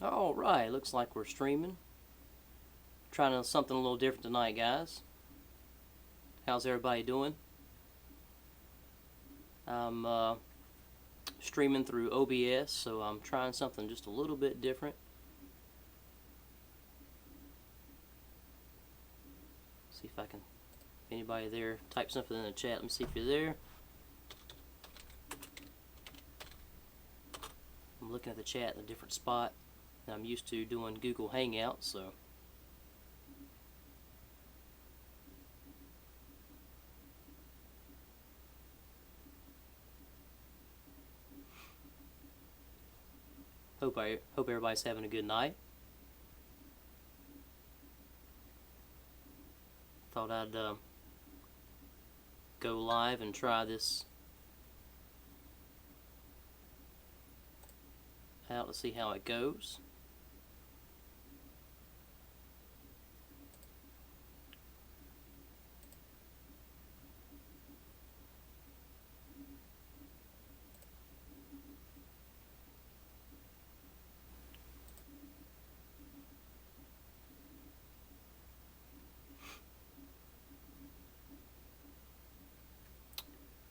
Alright, looks like we're streaming. Trying something a little different tonight, guys. How's everybody doing? I'm streaming through OBS, so I'm trying something just a little bit different. See if I can, anybody there, type something in the chat. Let me see if you're there. I'm looking at the chat in a different spot. I'm used to doing Google Hangouts, so hope everybody's having a good night. Thought I'd go live and try this out to see how it goes.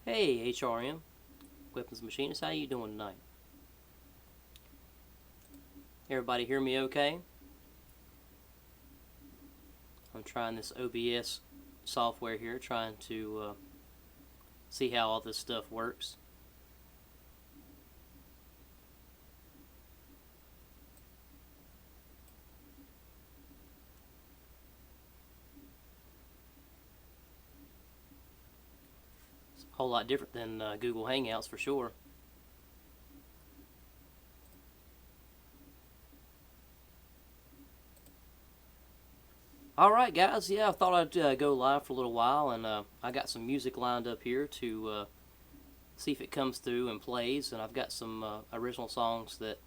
Hey, HRM, Weapons Machinist, how you doing tonight? Everybody hear me okay? I'm trying this OBS software here, trying to see how all this stuff works. It's a whole lot different than Google Hangouts for sure. Alright guys, yeah, I thought I'd go live for a little while, and I got some music lined up here to see if it comes through and plays, and I've got some original songs that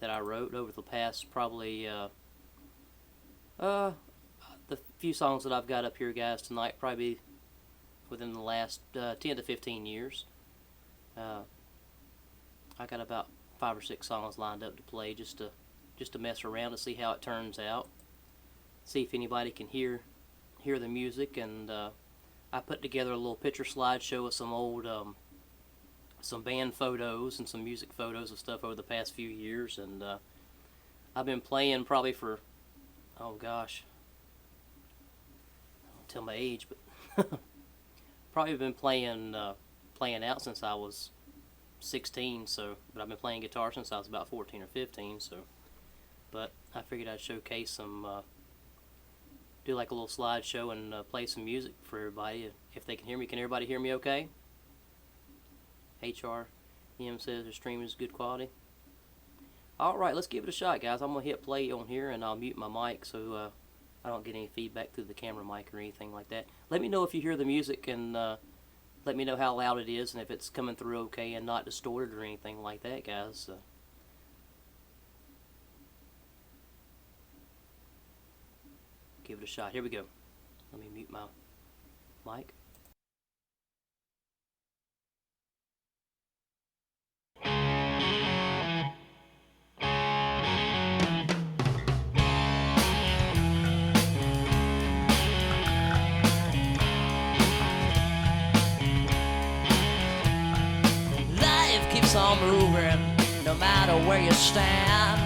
I wrote over the past probably the few songs that I've got up here, guys, tonight probably within the last 10 to 15 years. I got about 5 or 6 songs lined up to play just to mess around to see how it turns out. See if anybody can hear the music, and I put together a little picture slideshow of some old some band photos and some music photos of stuff over the past few years, and I've been playing probably for, oh gosh, I won't tell my age, but probably been playing out since I was 16. So, but I've been playing guitar since I was about 14 or 15. So, but I figured I'd showcase some. Do like a little slideshow and play some music for everybody if they can hear me. Can everybody hear me okay? HRM says the stream is good quality. Alright, let's give it a shot, guys. I'm going to hit play on here, and I'll mute my mic so I don't get any feedback through the camera mic or anything like that. Let me know if you hear the music, and let me know how loud it is and if it's coming through okay and not distorted or anything like that, guys. Give it a shot. Here we go. Let me mute my mic. Life keeps on moving, no matter where you stand.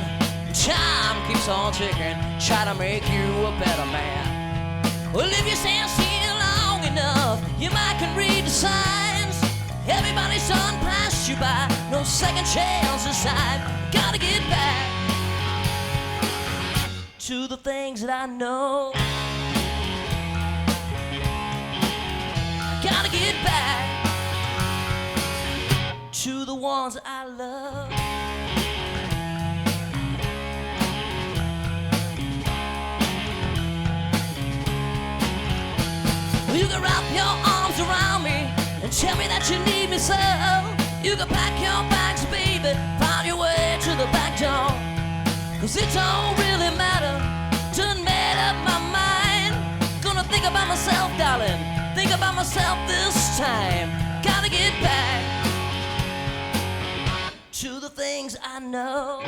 Time keeps on ticking, try to make you a better man. Well, if you stand still long enough, you might can read the signs. Everybody's done passed you by, no second chance this time. Gotta get back to the things that I know. Gotta get back to the ones that I love. You can wrap your arms around me and tell me that you need me so. You can pack your bags, baby, find your way to the back door. 'Cause it don't really matter, done made up my mind. Gonna think about myself, darling, think about myself this time. Gotta get back to the things I know.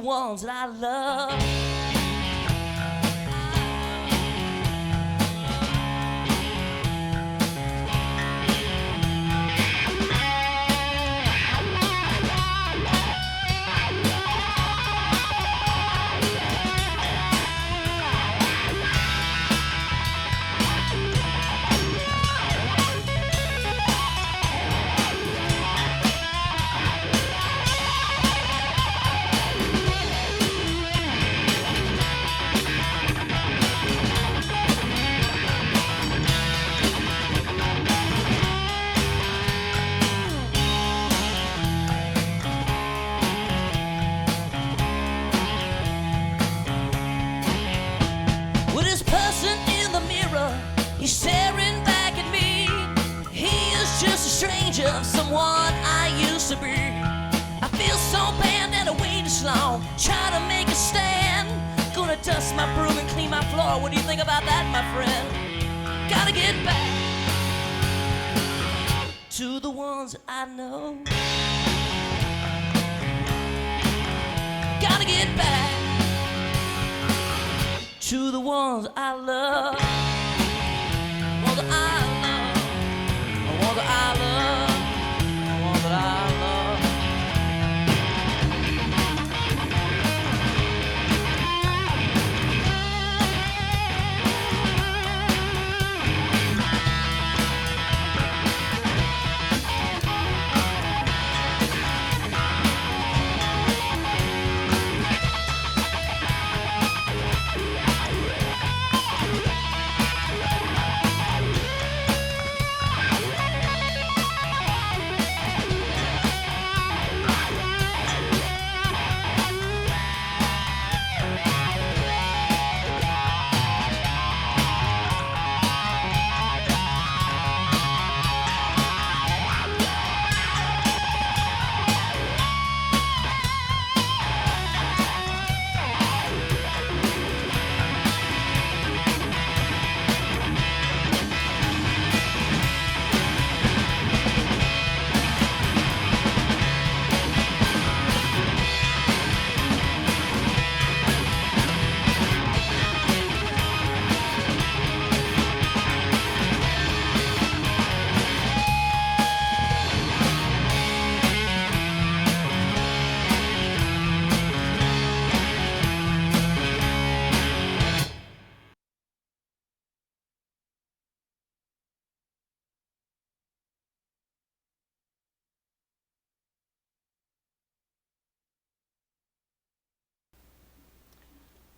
ones that I love. He's staring back at me. He is just a stranger of someone I used to be. I feel so bad that I waited so long, trying to make a stand. Gonna dust my broom and clean my floor. What do you think about that, my friend? Gotta get back to the ones that I know. Gotta get back to the ones I love. One that I love, one that I love, one that I love.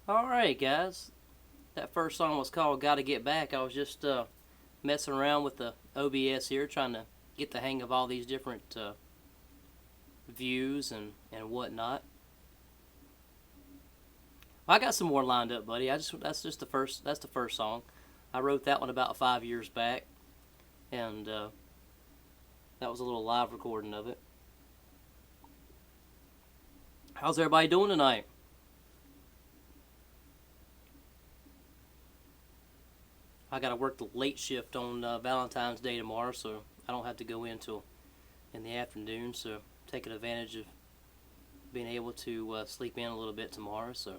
Alright guys, that first song was called Gotta Get Back. I was just messing around with the OBS here, trying to get the hang of all these different views and whatnot. I got some more lined up, buddy. That's the first song. I wrote that one about 5 years back, and that was a little live recording of it. How's everybody doing tonight? I got to work the late shift on Valentine's Day tomorrow, so I don't have to go in till in the afternoon. So taking advantage of being able to sleep in a little bit tomorrow. So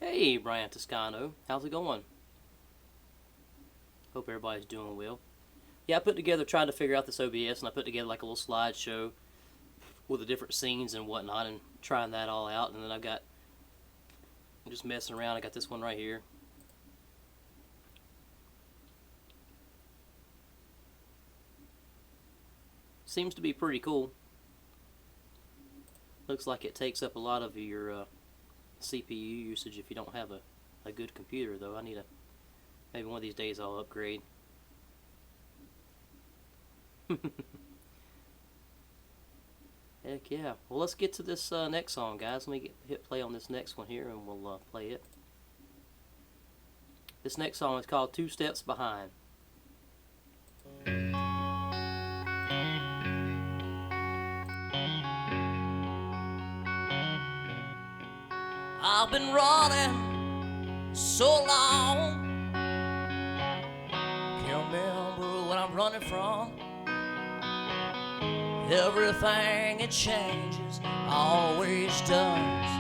hey, Brian Toscano, how's it going? Hope everybody's doing well. Yeah, tried to figure out this OBS, and I put together like a little slideshow with the different scenes and whatnot, and trying that all out. And then I'm just messing around. I got this one right here. Seems to be pretty cool. Looks like it takes up a lot of your CPU usage if you don't have a good computer, though. Maybe one of these days I'll upgrade. Heck yeah. Well, let's get to this next song, guys. Let me hit play on this next one here, and we'll play it. This next song is called Two Steps Behind. I've been running so long, can't remember what I'm running running from. Everything it changes, always does.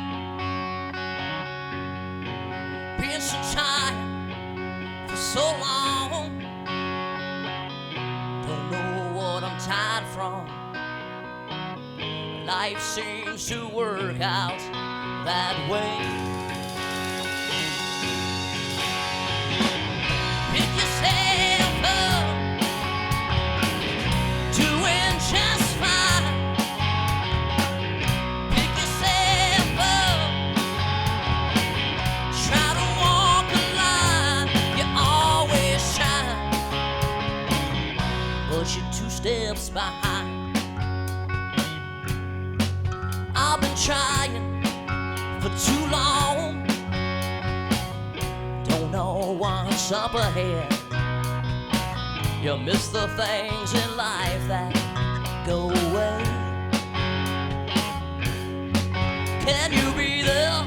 Been so tired for so long, don't know what I'm tired from. Life seems to work out that way. Pick yourself up, doing just fine. Pick yourself up, try to walk the line. You always shine, but you're 2 steps behind. I've been trying for too long, don't know what's up ahead. You miss the things in life that go away. Can you be there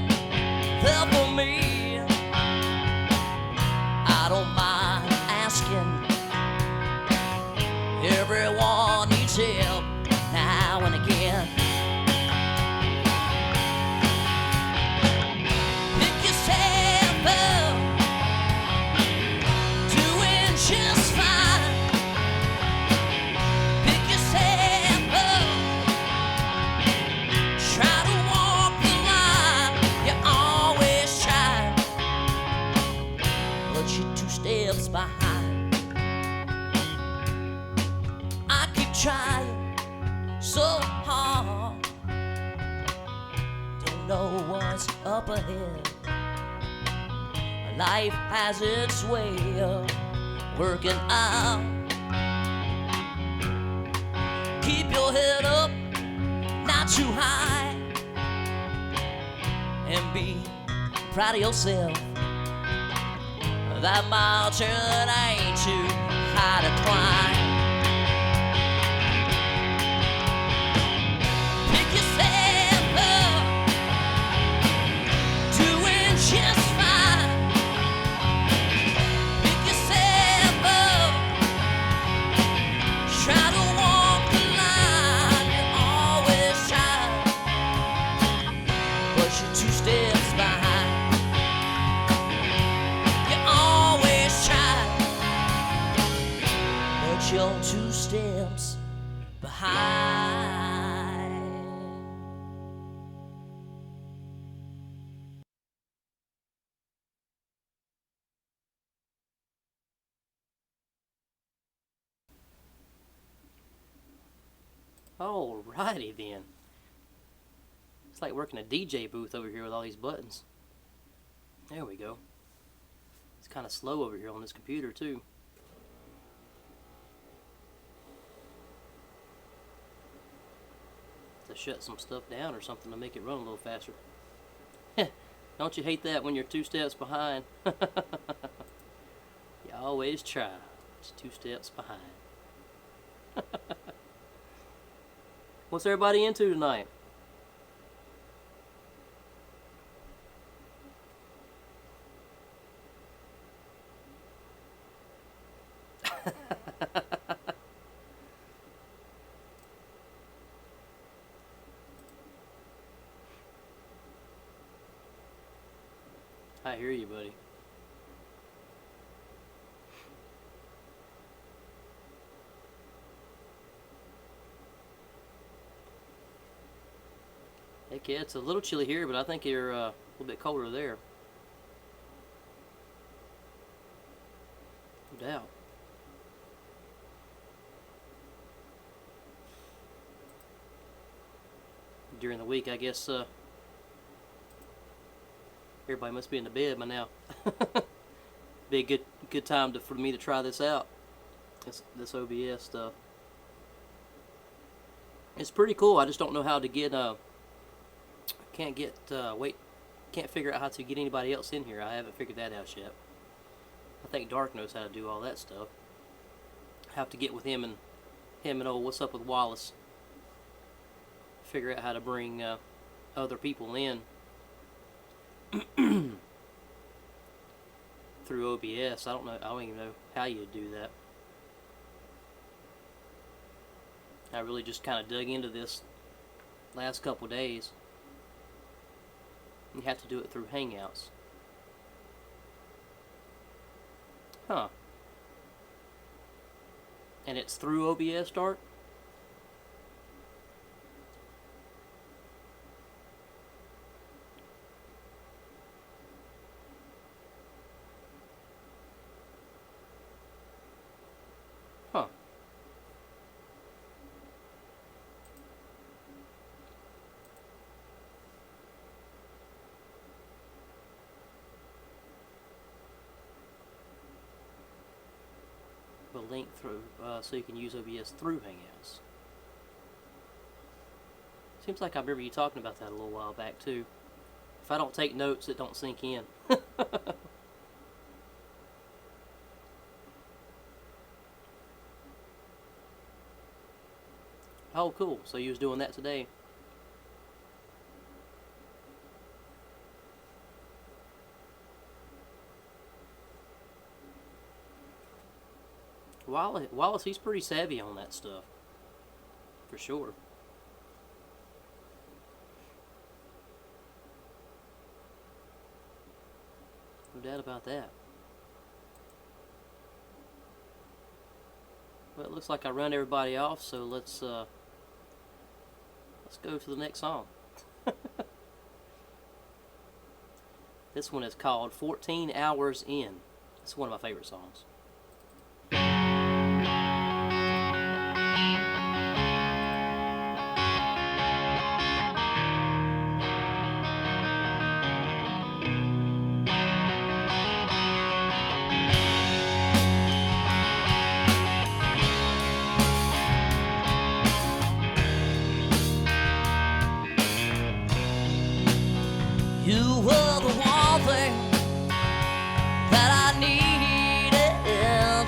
for me? I don't mind asking. Everyone needs help now and again. Just fine. Pick yourself up, try to walk the line. You always try, but you're 2 steps behind. I keep trying so hard, don't know what's up ahead. Life has its way of working out. Keep your head up, not too high, and be proud of yourself. That mountain ain't too high to climb. Pick yourself up, doing just fine. Try to walk the line, you always try, but you're 2 steps behind. You always try, but you're 2 steps behind. Alrighty then. It's like working a DJ booth over here with all these buttons. There we go. It's kind of slow over here on this computer too. To shut some stuff down or something to make it run a little faster. Don't you hate that when you're 2 steps behind? You always try. It's 2 steps behind. What's everybody into tonight? I hear you, buddy. Heck yeah, it's a little chilly here, but I think you're a little bit colder there. No doubt. During the week, I guess everybody must be in the bed by now. Be a good time for me to try this out. This OBS stuff. It's pretty cool. I just don't know how to get can't figure out how to get anybody else in here. I haven't figured that out yet. I think Dark knows how to do all that stuff. Have to get with him and old What's Up with Wallace. Figure out how to bring other people in through OBS. I don't even know how you do that. I really just kind of dug into this last couple days. You have to do it through Hangouts. Huh. And it's through OBS Start? Huh. The link through, so you can use OBS through Hangouts. Seems like I remember you talking about that a little while back too. If I don't take notes, it don't sink in. Oh, cool. So you was doing that today. Wallace, he's pretty savvy on that stuff. For sure. No doubt about that. Well, it looks like I run everybody off, so let's go to the next song. This one is called 14 Hours In. It's one of my favorite songs. You were the one thing that I needed.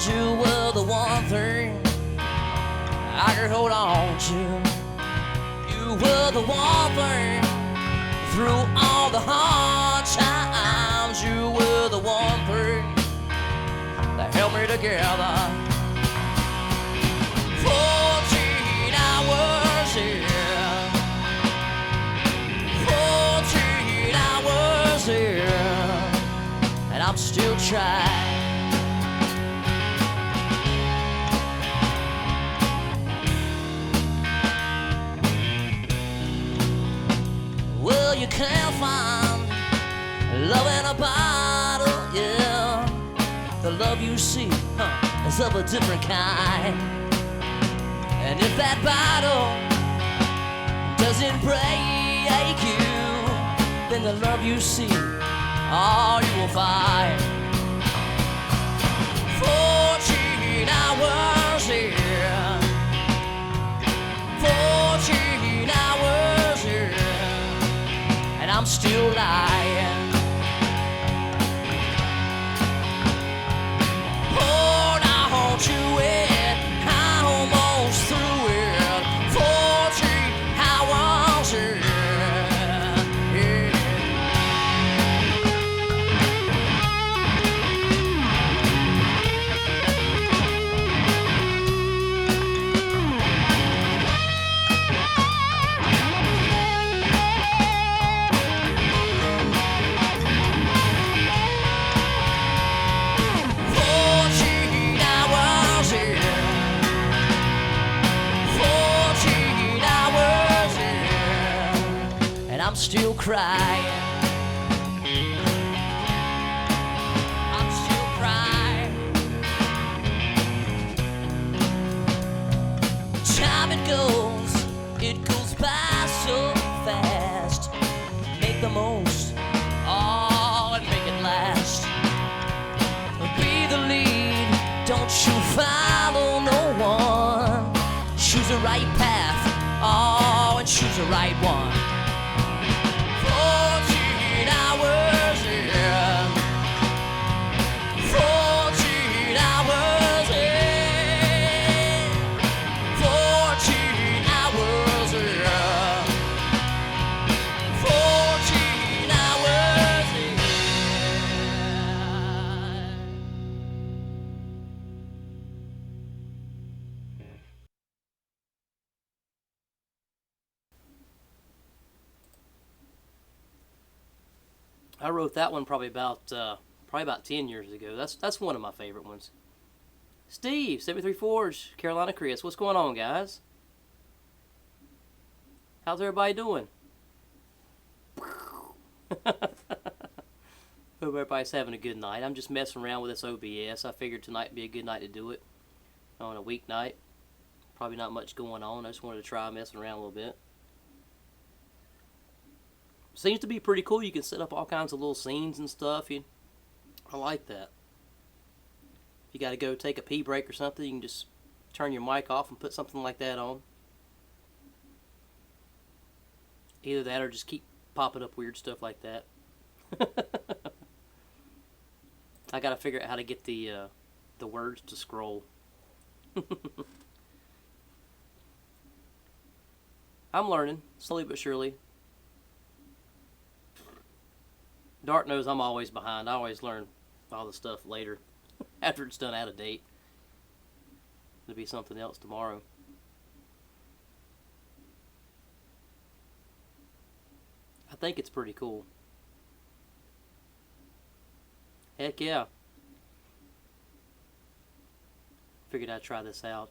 You were the one thing I could hold on to. You were the one thing through all the hard times. You were the one thing that held me together. 14 hours in, 14 hours in, and I'm still trying. Well, you can't find love in a bottle, yeah. The love you see is of a different kind. And if that bottle doesn't break you, then the love you see, all you will find. 14 hours in, 14 hours in, and I'm still lying. Hold on to it, I'm almost through it. 14 hours in, yeah. I'm still crying. I'm still crying. Time it goes by so fast. Make the most, oh, and make it last. Be the lead, don't you follow no one. Choose the right path, oh, and choose the right one. 14 hours in, 14 hours in, 14 I wrote that one probably about 10 years ago. That's one of my favorite ones. Steve, 73 Forge, Carolina Chris. What's going on, guys? How's everybody doing? Hope everybody's having a good night. I'm just messing around with this OBS. I figured tonight would be a good night to do it on a weeknight. Probably not much going on. I just wanted to try messing around a little bit. Seems to be pretty cool. You can set up all kinds of little scenes and stuff. I like that. If you got to go take a pee break or something, you can just turn your mic off and put something like that on. Either that or just keep popping up weird stuff like that. I got to figure out how to get the words to scroll. I'm learning, slowly but surely. Dart knows I'm always behind. I always learn all the stuff later, after it's done out of date. It'll be something else tomorrow. I think it's pretty cool. Heck yeah. Figured I'd try this out,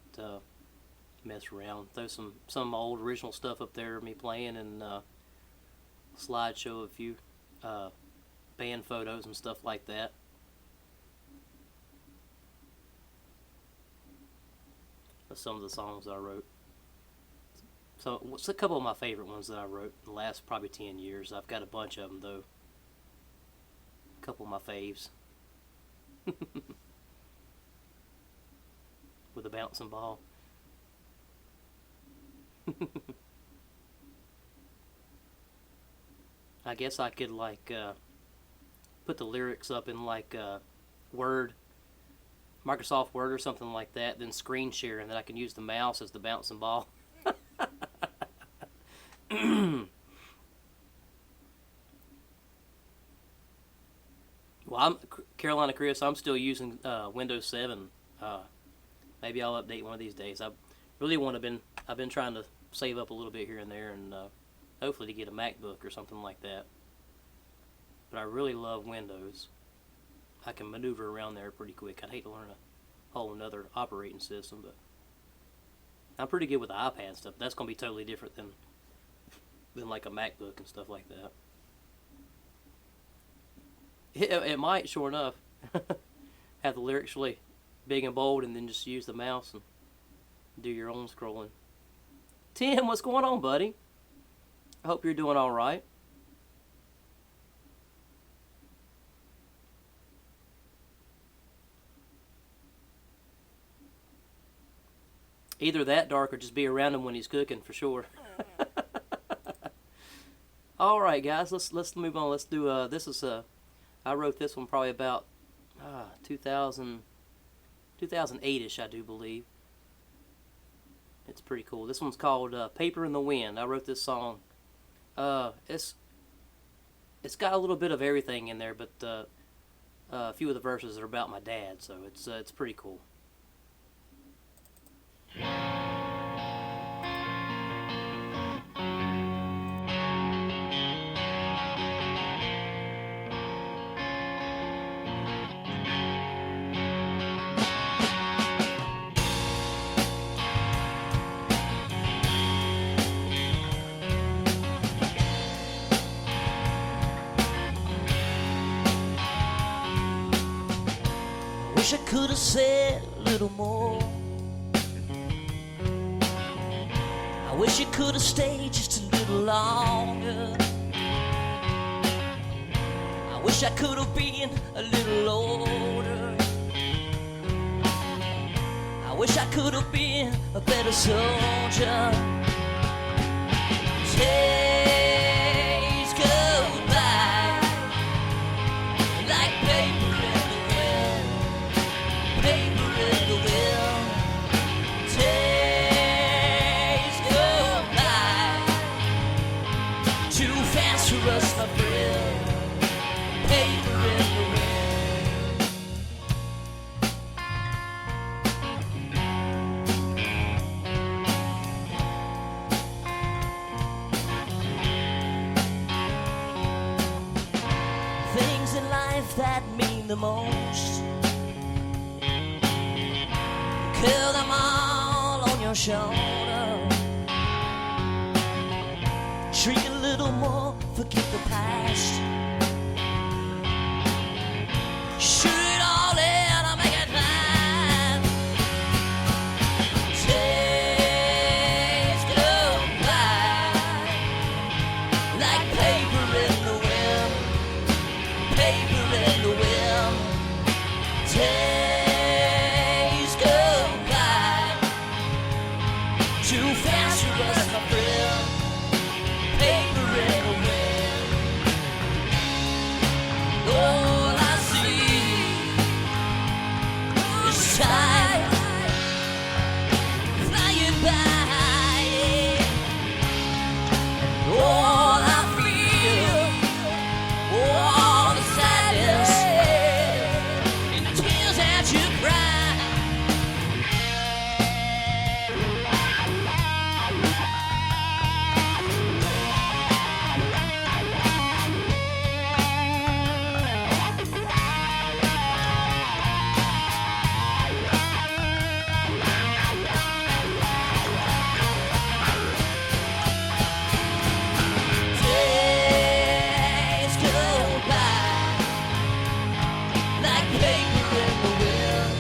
mess around, throw some old original stuff up there, me playing, and slideshow a few band photos and stuff like that. That's some of the songs I wrote. So what's a couple of my favorite ones that I wrote in the last probably 10 years. I've got a bunch of them though. A couple of my faves. With a bouncing ball. I guess I could like put the lyrics up in like Word, Microsoft Word or something like that, then screen share, and then I can use the mouse as the bouncing ball. Well, I'm Carolina Chris. I'm still using Windows 7. Maybe I'll update one of these days. I really I've been trying to save up a little bit here and there, and hopefully to get a MacBook or something like that. But I really love Windows. I can maneuver around there pretty quick. I'd hate to learn a whole another operating system, but I'm pretty good with the iPad stuff. That's going to be totally different than like a MacBook and stuff like that. It might, sure enough, have the lyrics really big and bold, and then just use the mouse and do your own scrolling. Tim, what's going on, buddy? I hope you're doing all right. Either that, Dark, or just be around him when he's cooking, for sure. All right, guys, let's move on. Let's do this is I wrote this one probably about 2008ish, I do believe. It's pretty cool. This one's called Paper in the Wind. I wrote this song. It's got a little bit of everything in there, but a few of the verses are about my dad, so it's pretty cool. Wish I could have said a little more. I wish you could have stayed just a little longer. I wish I could have been a little older. I wish I could have been a better soldier. Days go by like paper in the wind, paper in the wind. Days go by too fast for us, my friend. Paper in the wind. in life that mean the most. Carry them all on your shoulder. Drink a little more, forget the past. Shoot it all in, I'll make it last. Days go by like paper in the wind, paper in the wind. Days go by too fast for us, my friend. Paper in the wind. All I see is time flying by. All I feel, all the sadness and the tears that you cry. Days go by like paper in the wind,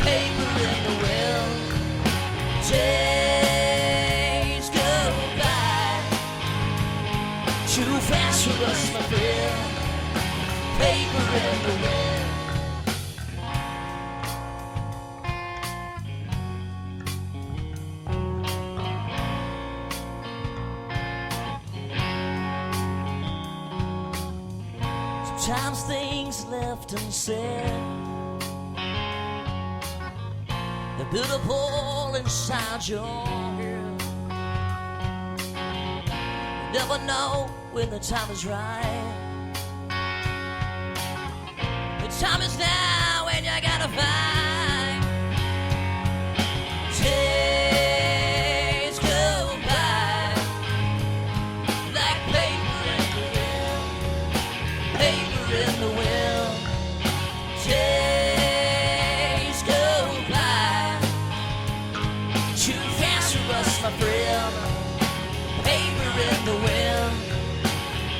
paper in the wind. Days go by too fast for us, my friend. Paper in the wind. Sometimes things left unsaid, they build up all inside your head. You never know when the time is right. The time is now and you gotta fight. Days go by like paper in the wind, paper in the wind. Days go by too fast for us, my friend. Paper in the wind.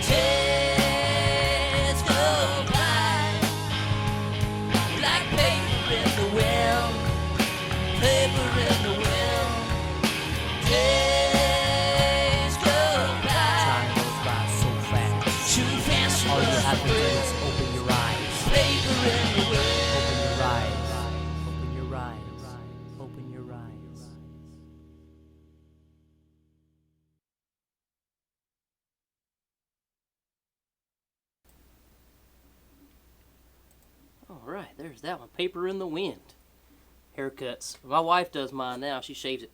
Days go by like paper in the wind, paper in the wind. Days go by. Time goes by so fast. Too fast for All you us, my have to do friend. is open your eyes. Paper in the wind. Open your eyes. Open your eyes. Open your eyes. All right, there's that one. Paper in the wind. Haircuts. My wife does mine now. She shaves it.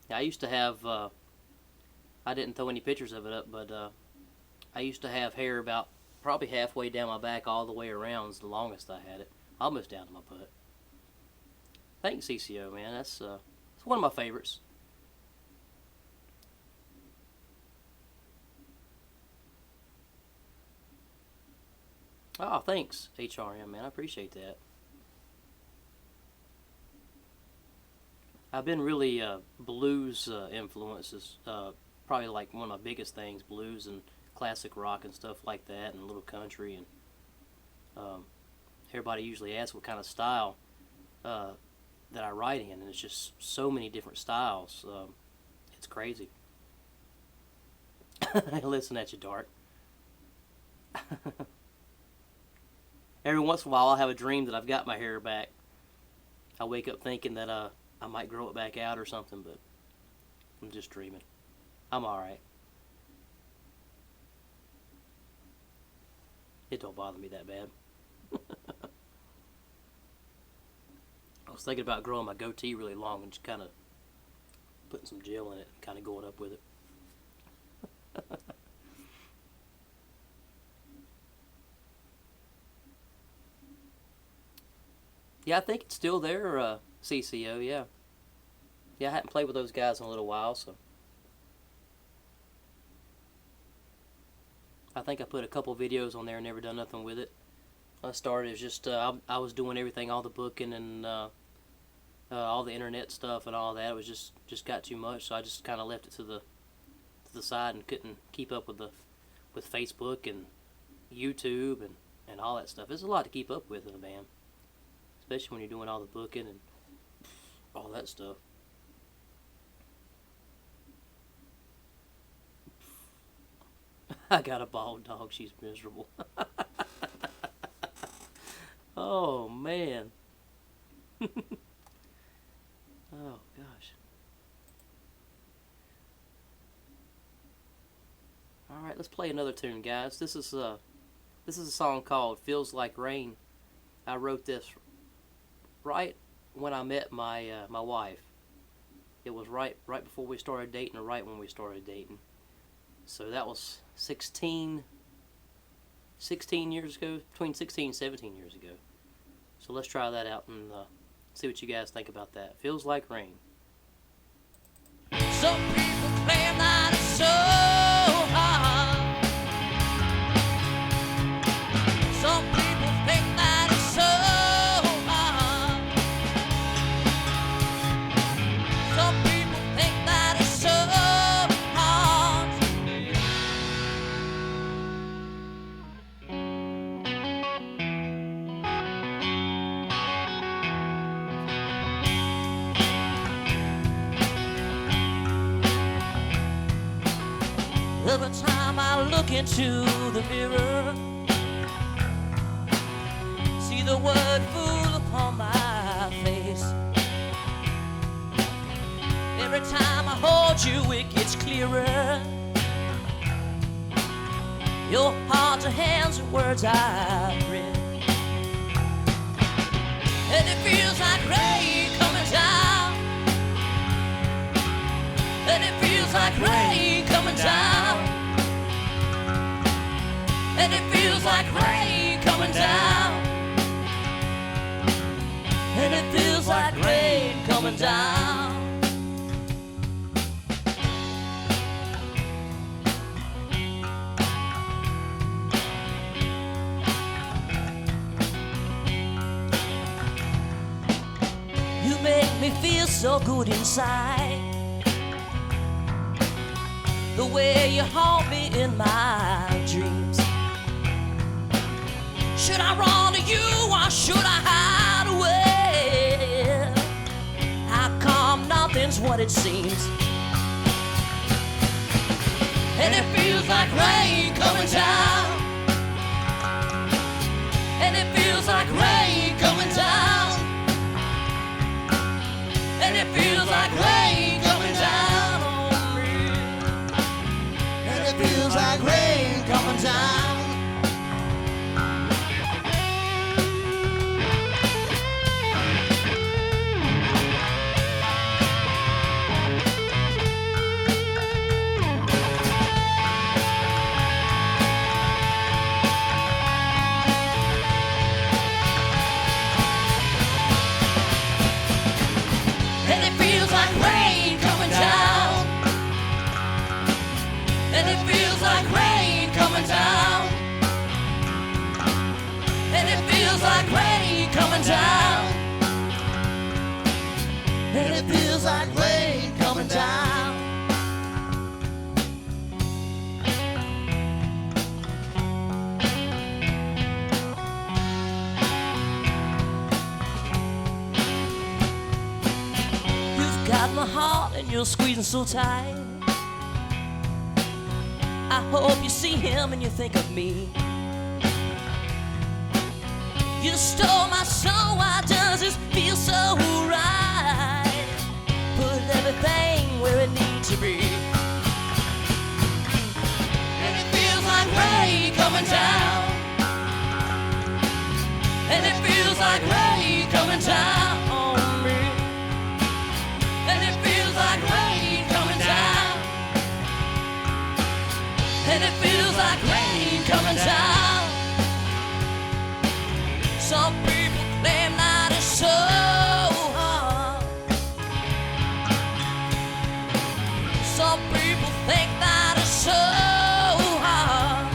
Yeah, I used to have, I didn't throw any pictures of it up, but I used to have hair about probably halfway down my back all the way around. It's the longest I had it. Almost down to my butt. Thanks, CCO, man. That's one of my favorites. Oh, thanks, HRM, man. I appreciate that. I've been really blues influences. Probably like one of my biggest things, blues and classic rock and stuff like that, and a little country. And everybody usually asks what kind of style that I write in, and it's just so many different styles. It's crazy. Listen at you, Dart. Every once in a while, I'll have a dream that I've got my hair back. I wake up thinking that I might grow it back out or something, but I'm just dreaming. I'm alright. It don't bother me that bad. I was thinking about growing my goatee really long and just kind of putting some gel in it and kind of going up with it. Yeah, I think it's still there, CCO, yeah. Yeah, I hadn't played with those guys in a little while, so. I think I put a couple videos on there and never done nothing with it. I started as just I was doing everything, all the booking and all the internet stuff and all that. It was just got too much, so I just kind of left it to the side and couldn't keep up with Facebook and YouTube and all that stuff. It's a lot to keep up with in a band, especially when you're doing all the booking and all that stuff. I got a bald dog. She's miserable. Oh, man. Oh, gosh. All right, let's play another tune, guys. This is a song called "Feels Like Rain." I wrote this right when I met my my wife. It was right before we started dating, or right when we started dating. So that was 16 years ago, between 16 and 17 years ago. So let's try that out and see what you guys think about that. Feels Like Rain. Some people claim that it's so hard. Some people think that it's so hard. Some people think that it's so hard. Every time I look into the mirror, see the word fool upon my face. Every time I hold you, it gets clearer. Your heart to hands and words I've read. And it feels like rain coming down. And it feels like rain coming down. And it feels like rain coming down. And it feels like rain coming down. You make me feel so good inside. The way you haunt me in my dreams. Should I run to you or should I hide away? How come nothing's what it seems? And it feels like rain coming down. And it feels like rain coming down. And it feels like rain coming down on me. And it feels like rain coming down. And it feels like rain coming down. And it feels like rain coming down. And it feels like rain coming down. And it feels like rain coming down. Got my heart and you're squeezing so tight. I hope you see him and you think of me. You stole my soul, why does this feel so right? Put everything where it needs to be. And it feels like rain coming down. And it feels like rain coming down on me. And it feels like rain coming down. And it feels like rain coming down. Some people claim that it's so hard. Some people think that it's so hard.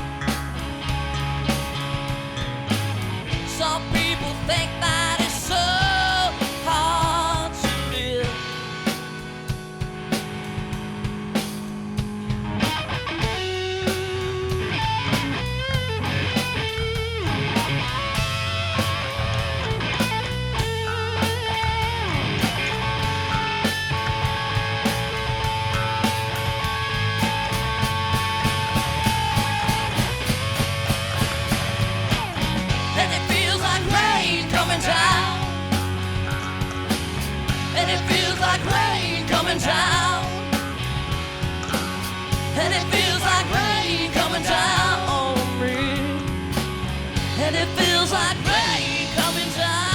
coming down, and it feels like rain coming down on me, and it feels like rain coming down.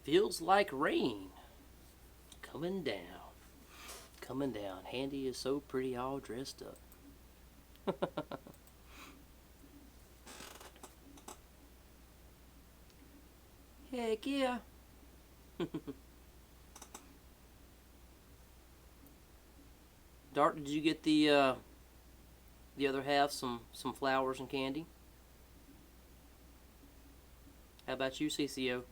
Feels like rain coming down. Coming down. Handy is so pretty all dressed up. Heck yeah. Dart, did you get the other half, some flowers and candy? How about you, CCO?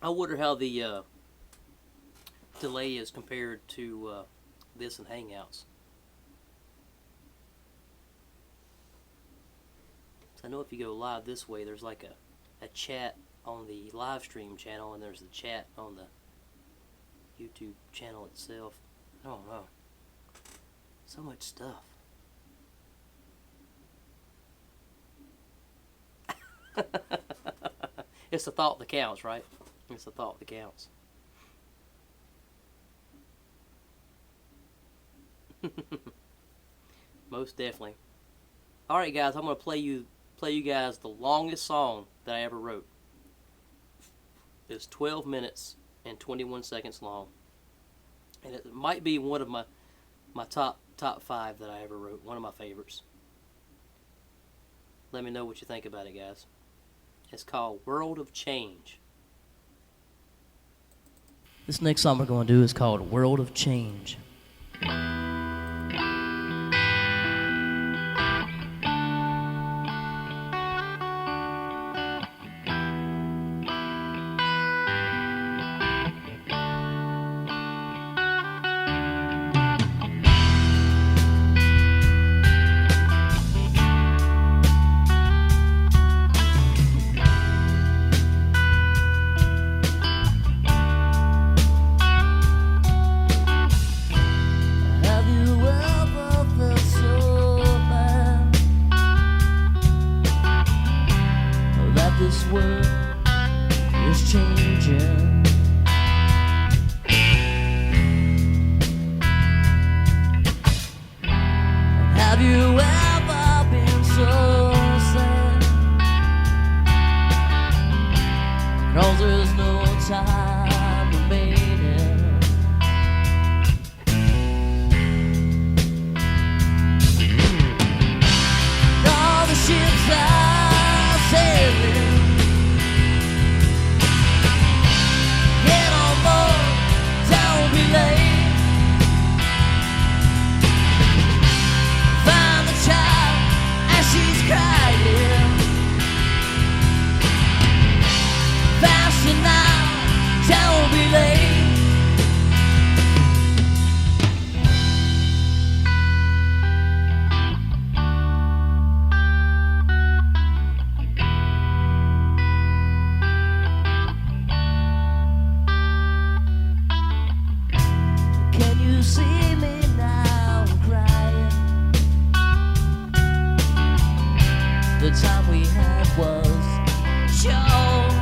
I wonder how the delay is compared to this and Hangouts. So I know if you go live this way, there's like a chat on the live stream channel, and there's the chat on the YouTube channel itself. I don't know. So much stuff. It's the thought that counts, right? It's the thought that counts. Most definitely. Alright guys, I'm going to play you guys the longest song that I ever wrote. It's 12 minutes and 21 seconds long. And it might be one of my top 5 that I ever wrote. One of my favorites. Let me know what you think about it, guys. It's called World of Change. This next song we're going to do is called World of Change. This world is changing. And have you ever been so sad? 'Cause there's no time remaining. All the ships are sailing. See me now crying. The time we had was short.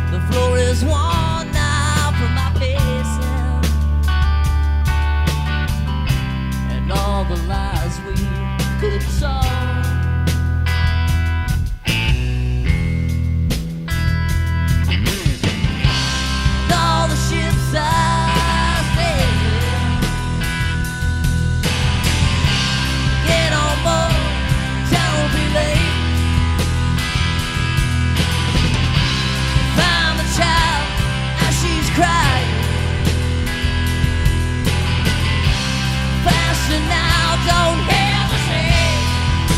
The floor is worn now from my pacing, and all the lies we could solve. Now don't hesitate.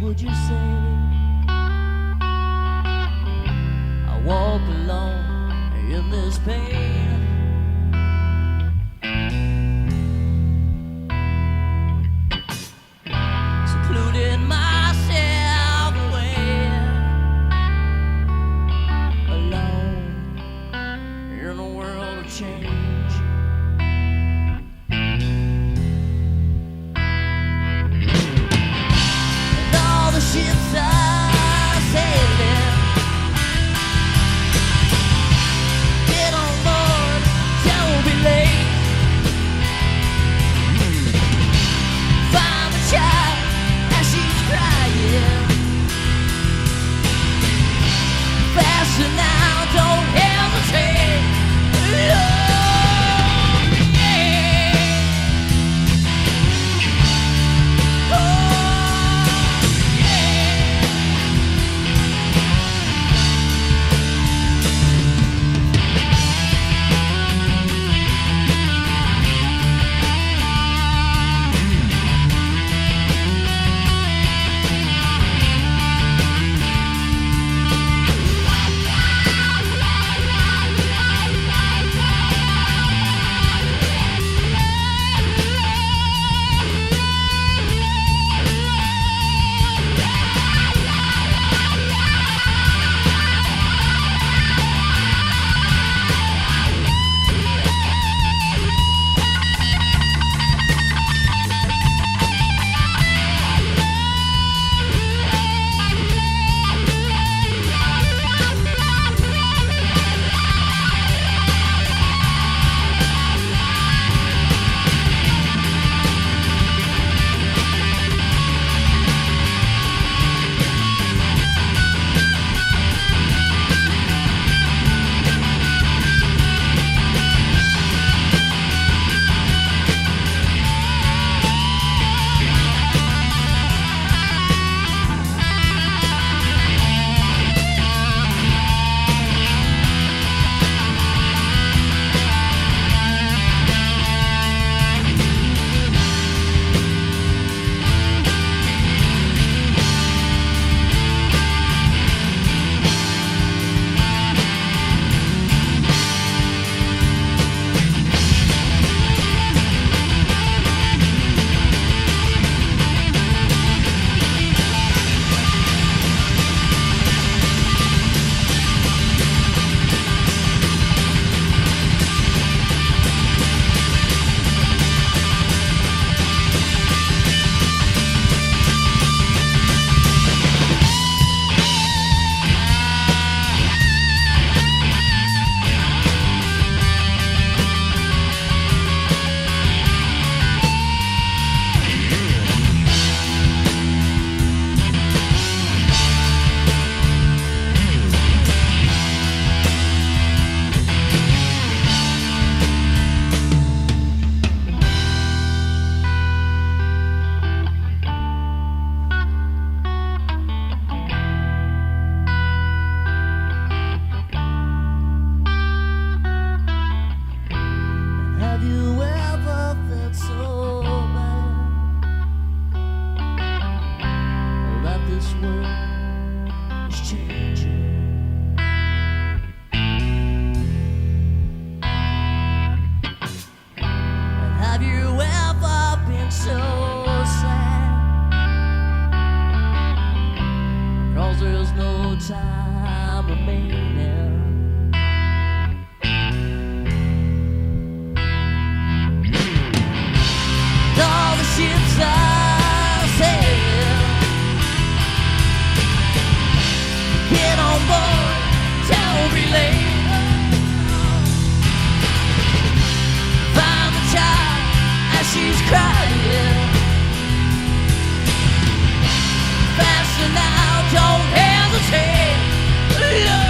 would you say? I walk alone in this pain. Secluding myself away, alone in a world of change. And all the ships are sailing. Get on board, don't be late. Find the child as she's crying. Faster now, don't hesitate. Oh, yeah. Oh, yeah. Have you ever felt so bad that this world is changing? And have you ever been so sad? 'Cause there's no time remaining. All the ships are sailing. Get on board, don't be late. Find the child as she's crying. Faster now, don't hesitate. Love.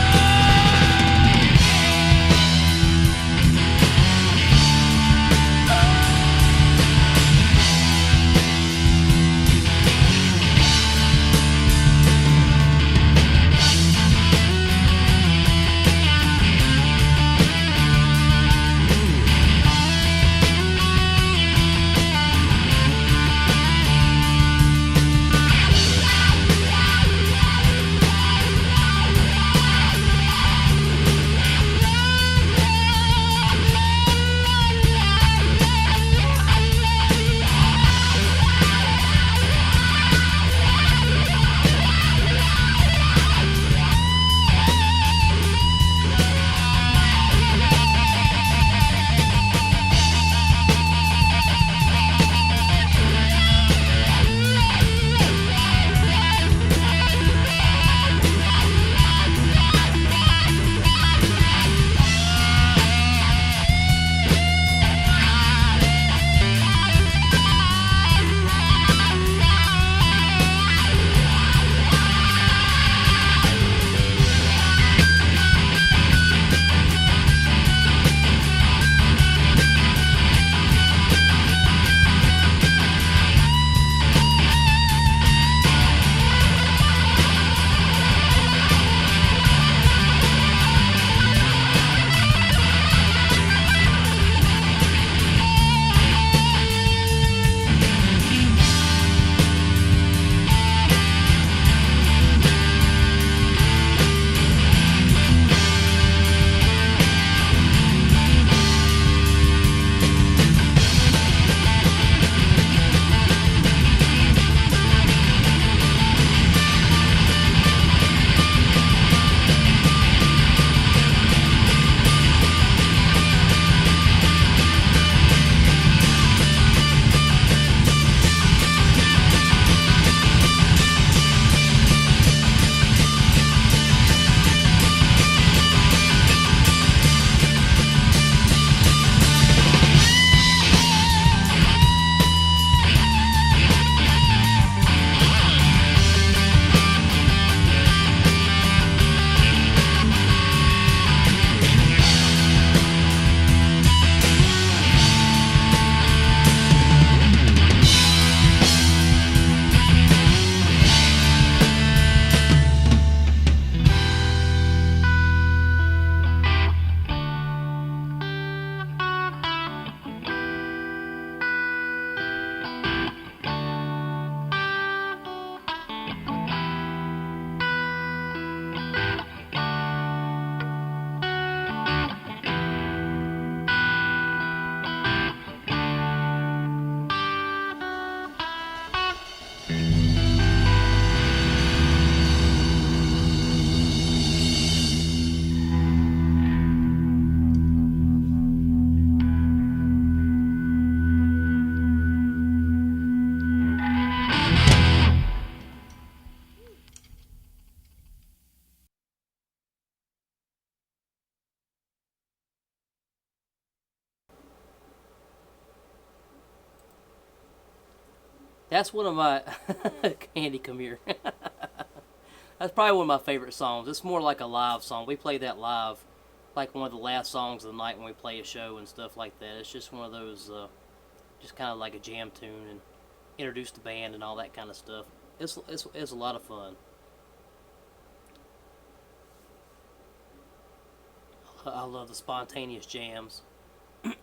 That's one of my Candy, come here. That's probably one of my favorite songs. It's more like a live song. We play that live, like one of the last songs of the night when we play a show and stuff like that. It's just one of those, just kind of like a jam tune and introduce the band and all that kind of stuff. It's a lot of fun. I love the spontaneous jams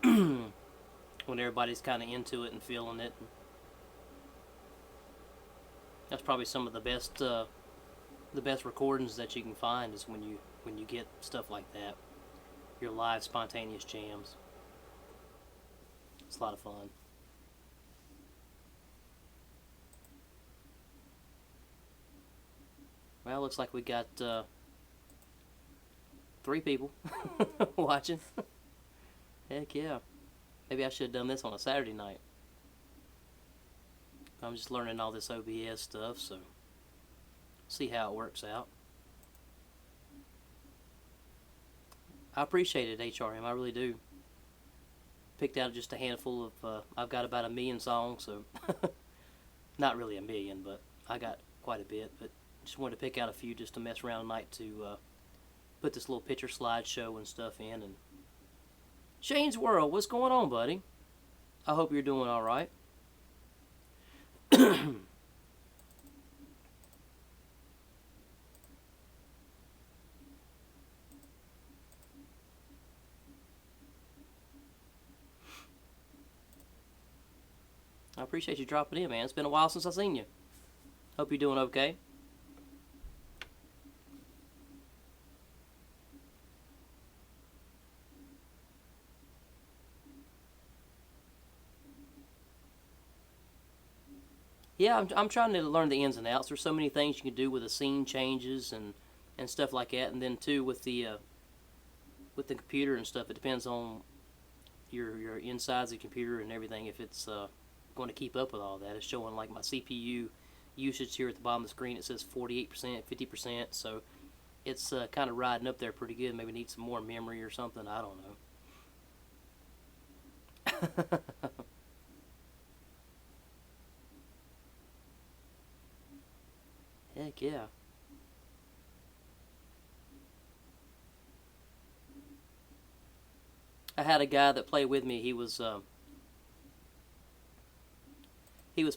when everybody's kind of into it and feeling it. That's probably some of the best recordings that you can find is when you get stuff like that. Your live spontaneous jams. It's a lot of fun. Well, looks like we got 3 people watching. Heck yeah. Maybe I should have done this on a Saturday night. I'm just learning all this OBS stuff, so see how it works out. I appreciate it, HRM. I really do. Picked out just a handful of, I've got about 1 million songs, so not really 1 million, but I got quite a bit. But just wanted to pick out a few just to mess around tonight to put this little picture slideshow and stuff in. And Shane's World, what's going on, buddy? I hope you're doing all right. I appreciate you dropping in, man. It's been a while since I've seen you. Hope you're doing okay. Yeah, I'm trying to learn the ins and outs. There's so many things you can do with the scene changes and stuff like that. And then too with the computer and stuff, it depends on your insides of the computer and everything. If it's going to keep up with all that, it's showing like my CPU usage here at the bottom of the screen. It says 48%, 50%. So it's kind of riding up there pretty good. Maybe need some more memory or something. I don't know. Heck yeah. I had a guy that played with me. He was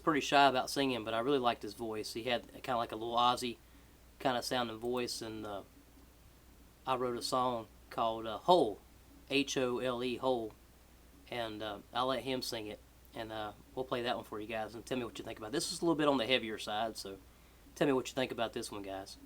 pretty shy about singing, but I really liked his voice. He had kind of like a little Ozzy kind of sounding voice, and I wrote a song called Hole, H-O-L-E, Hole, and I'll let him sing it, and we'll play that one for you guys, and tell me what you think about it. This is a little bit on the heavier side, so tell me what you think about this one, guys.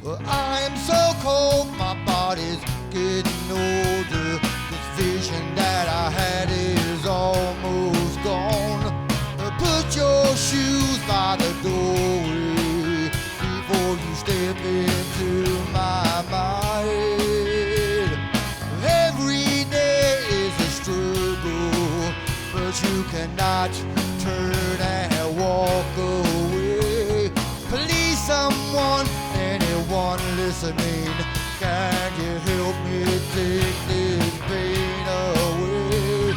Well, I'm so cold, my body's getting older. This vision that I had is almost gone. Put your shoes by the doorway before you step into my mind. Every day is a struggle, but you cannot turn and walk away. Please, someone, anyone listening, can you help me take this pain away?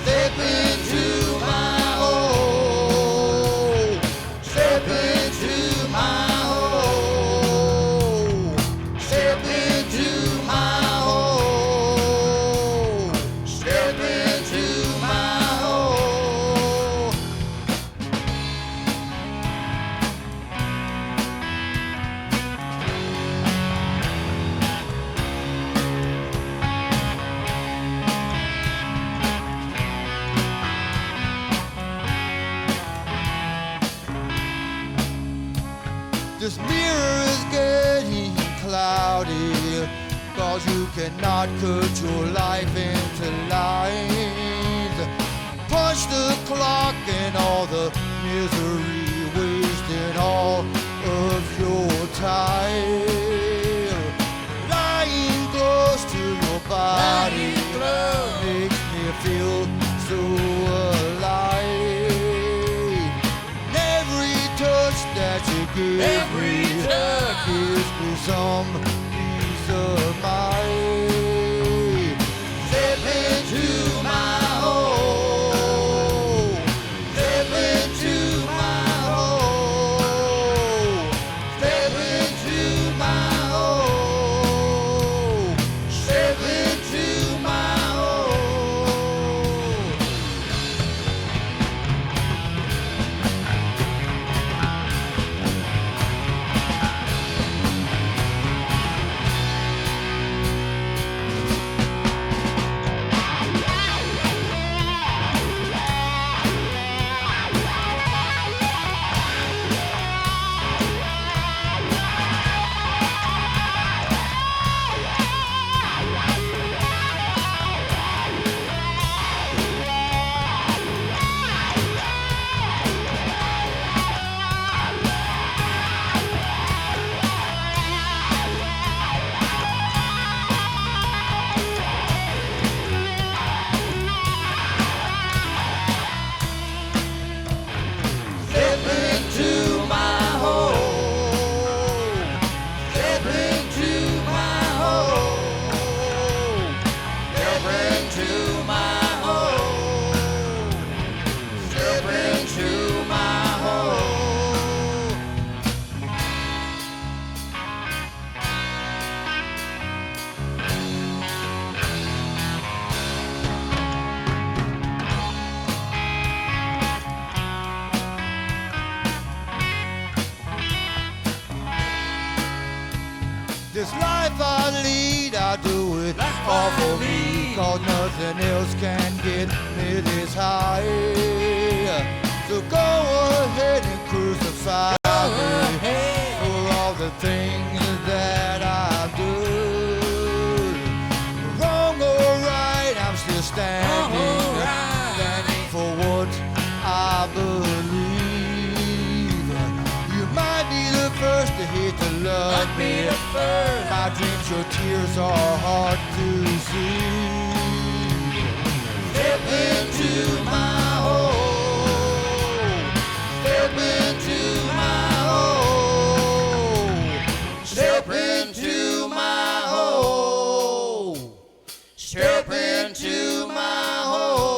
Step into my hole. Step into my hole. Step into my hole. Step into my hole. This mirror is getting cloudy. 'cause you cannot cut your life into lines. Punch the clock and all the misery, wasting all of your time. Lying close to your body makes me feel so alive. And every touch that you give me gives me some peace of mind. Step into my home. Step into my home. Step into my home. Step into my home. Step into my home. Step into my home. Step into my home. Step into my home. This life I lead, I do it all for me, 'cause nothing else can get me this high. So go ahead and crucify me for all the things that I do. Wrong or right, I'm still standing, standing for what I believe. You might be the first to hate to love me. My dreams, your tears are hard to see. Step into my home. Step into my home. Step into my home. Step into my home.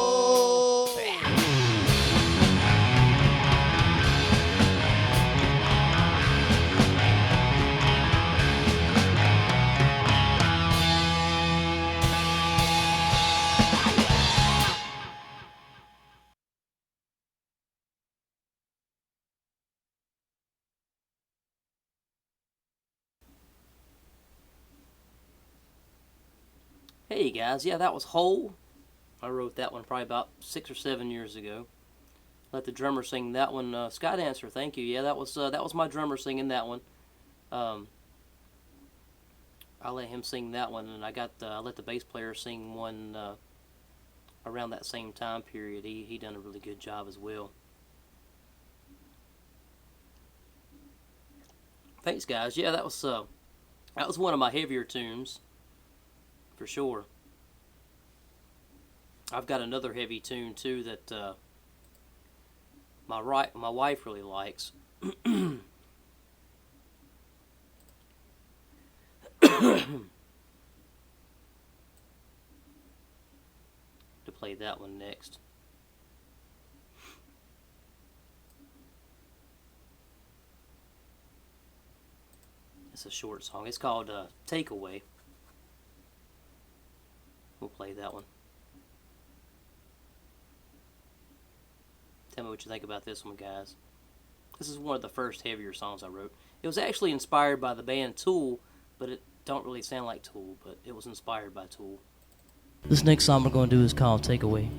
Hey guys, yeah, that was Hole. I wrote that one probably about 6 or 7 years ago. Let the drummer sing that one. Sky Dancer, thank you. Yeah, that was my drummer singing that one. I let him sing that one, and I let the bass player sing one around that same time period. He done a really good job as well. Thanks, guys. Yeah, that was one of my heavier tunes, for sure. I've got another heavy tune too that my wife really likes. To play that one next. It's a short song. It's called Takeaway. We'll play that one. Tell me what you think about this one, guys. This is one of the first heavier songs I wrote. It was actually inspired by the band Tool, but it don't really sound like Tool, but it was inspired by Tool. This next song we're going to do is called Takeaway.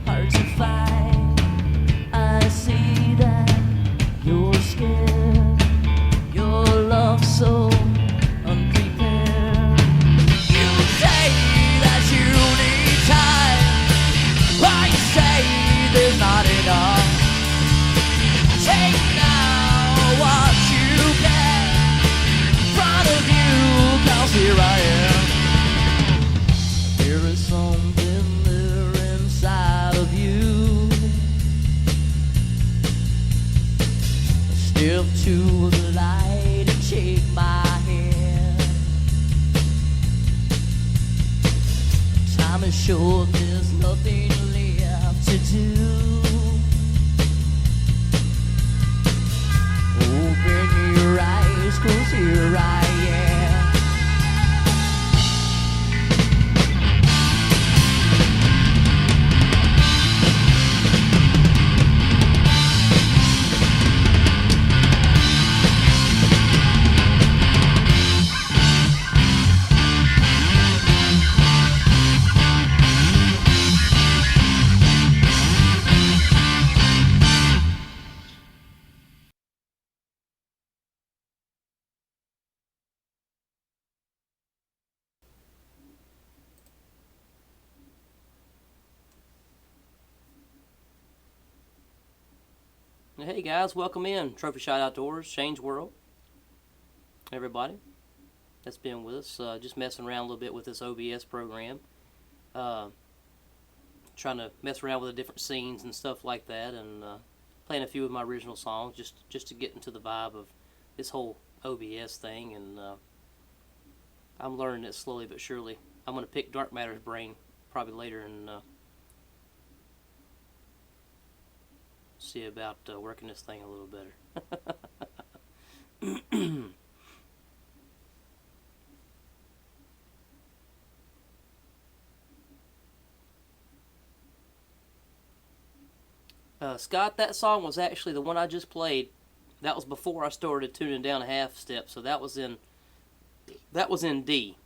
hard to find. I see that you're scared, your love so unprepared. You say that you need time, I say there's not enough. Take now what you can, in front of you, 'cause here I am. There is something there inside of you. Step to the light and shake my hand. Time is short, there's nothing left to do. Open your eyes, 'cause here I am. Hey guys, welcome in Trophy Shot Outdoors, Shane's World. Everybody that's been with us, just messing around a little bit with this OBS program, trying to mess around with the different scenes and stuff like that, and playing a few of my original songs just to get into the vibe of this whole OBS thing. And I'm learning it slowly but surely. I'm going to pick Dark Matter's brain probably later and see about working this thing a little better. Scott, that song was actually the one I just played. That was before I started tuning down a half step, so that was in D.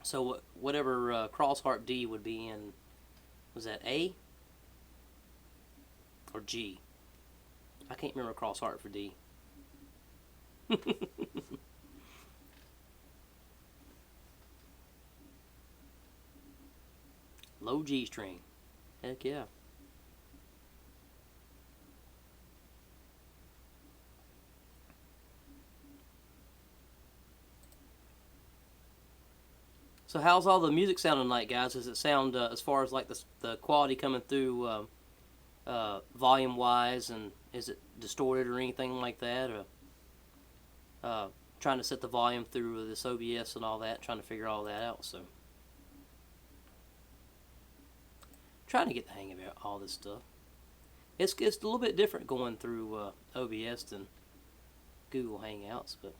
So whatever cross harp D would be in, was that A or G? I can't remember cross harp for D. Low G string. Heck yeah. So how's all the music sounding tonight, guys? Does it sound, as far as like the quality coming through volume-wise, and is it distorted or anything like that? Or trying to set the volume through this OBS and all that, trying to figure all that out. So trying to get the hang of all this stuff. It's a little bit different going through OBS than Google Hangouts, but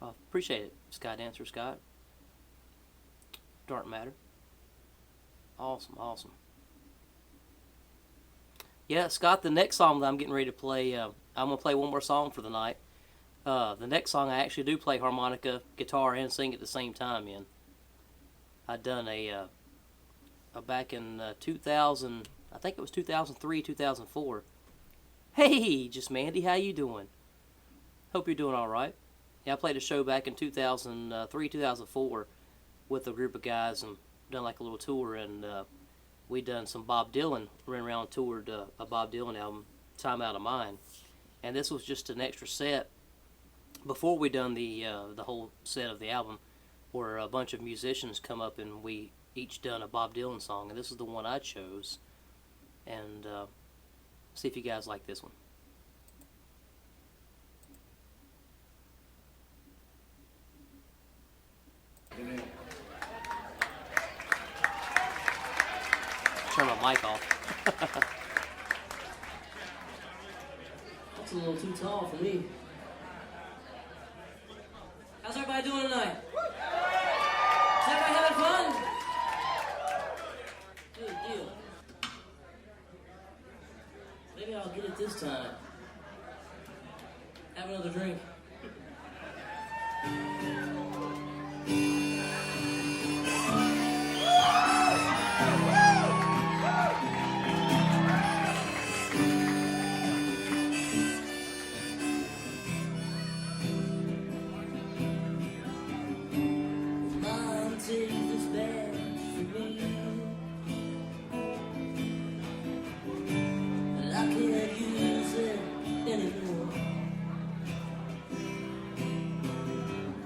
I appreciate it, Sky Dancer Scott. Dark Matter. Awesome, awesome. Yeah, Scott, the next song that I'm getting ready to play, I'm going to play one more song for the night. The next song I actually do play harmonica, guitar, and sing at the same time in. I done a back in 2000, I think it was 2003, 2004. Hey, just Mandy, how you doing? Hope you're doing all right. Yeah, I played a show back in 2003, 2004 with a group of guys and done like a little tour, and we done some Bob Dylan, ran around and toured a Bob Dylan album, Time Out of Mind. And this was just an extra set before we done the whole set of the album, where a bunch of musicians come up and we each done a Bob Dylan song, and this is the one I chose. And see if you guys like this one. Turn my mic off. That's a little too tall for me. How's everybody doing tonight? another drink. Mom, take this bag for me. And I can't use it anymore.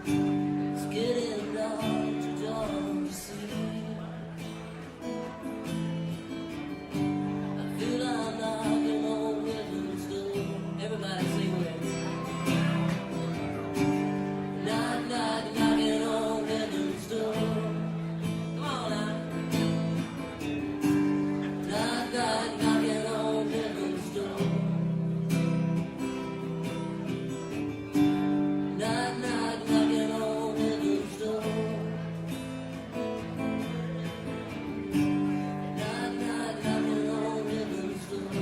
It's getting dark, too dark to see. I feel I'm knocking on heaven's door. Everybody sing with me. Knock, knock, knocking on heaven's door. Come on now. Knock, knock, knocking on heaven's door. Knock, knock, knocking on heaven's door. Knock, knock, knocking on heaven's door.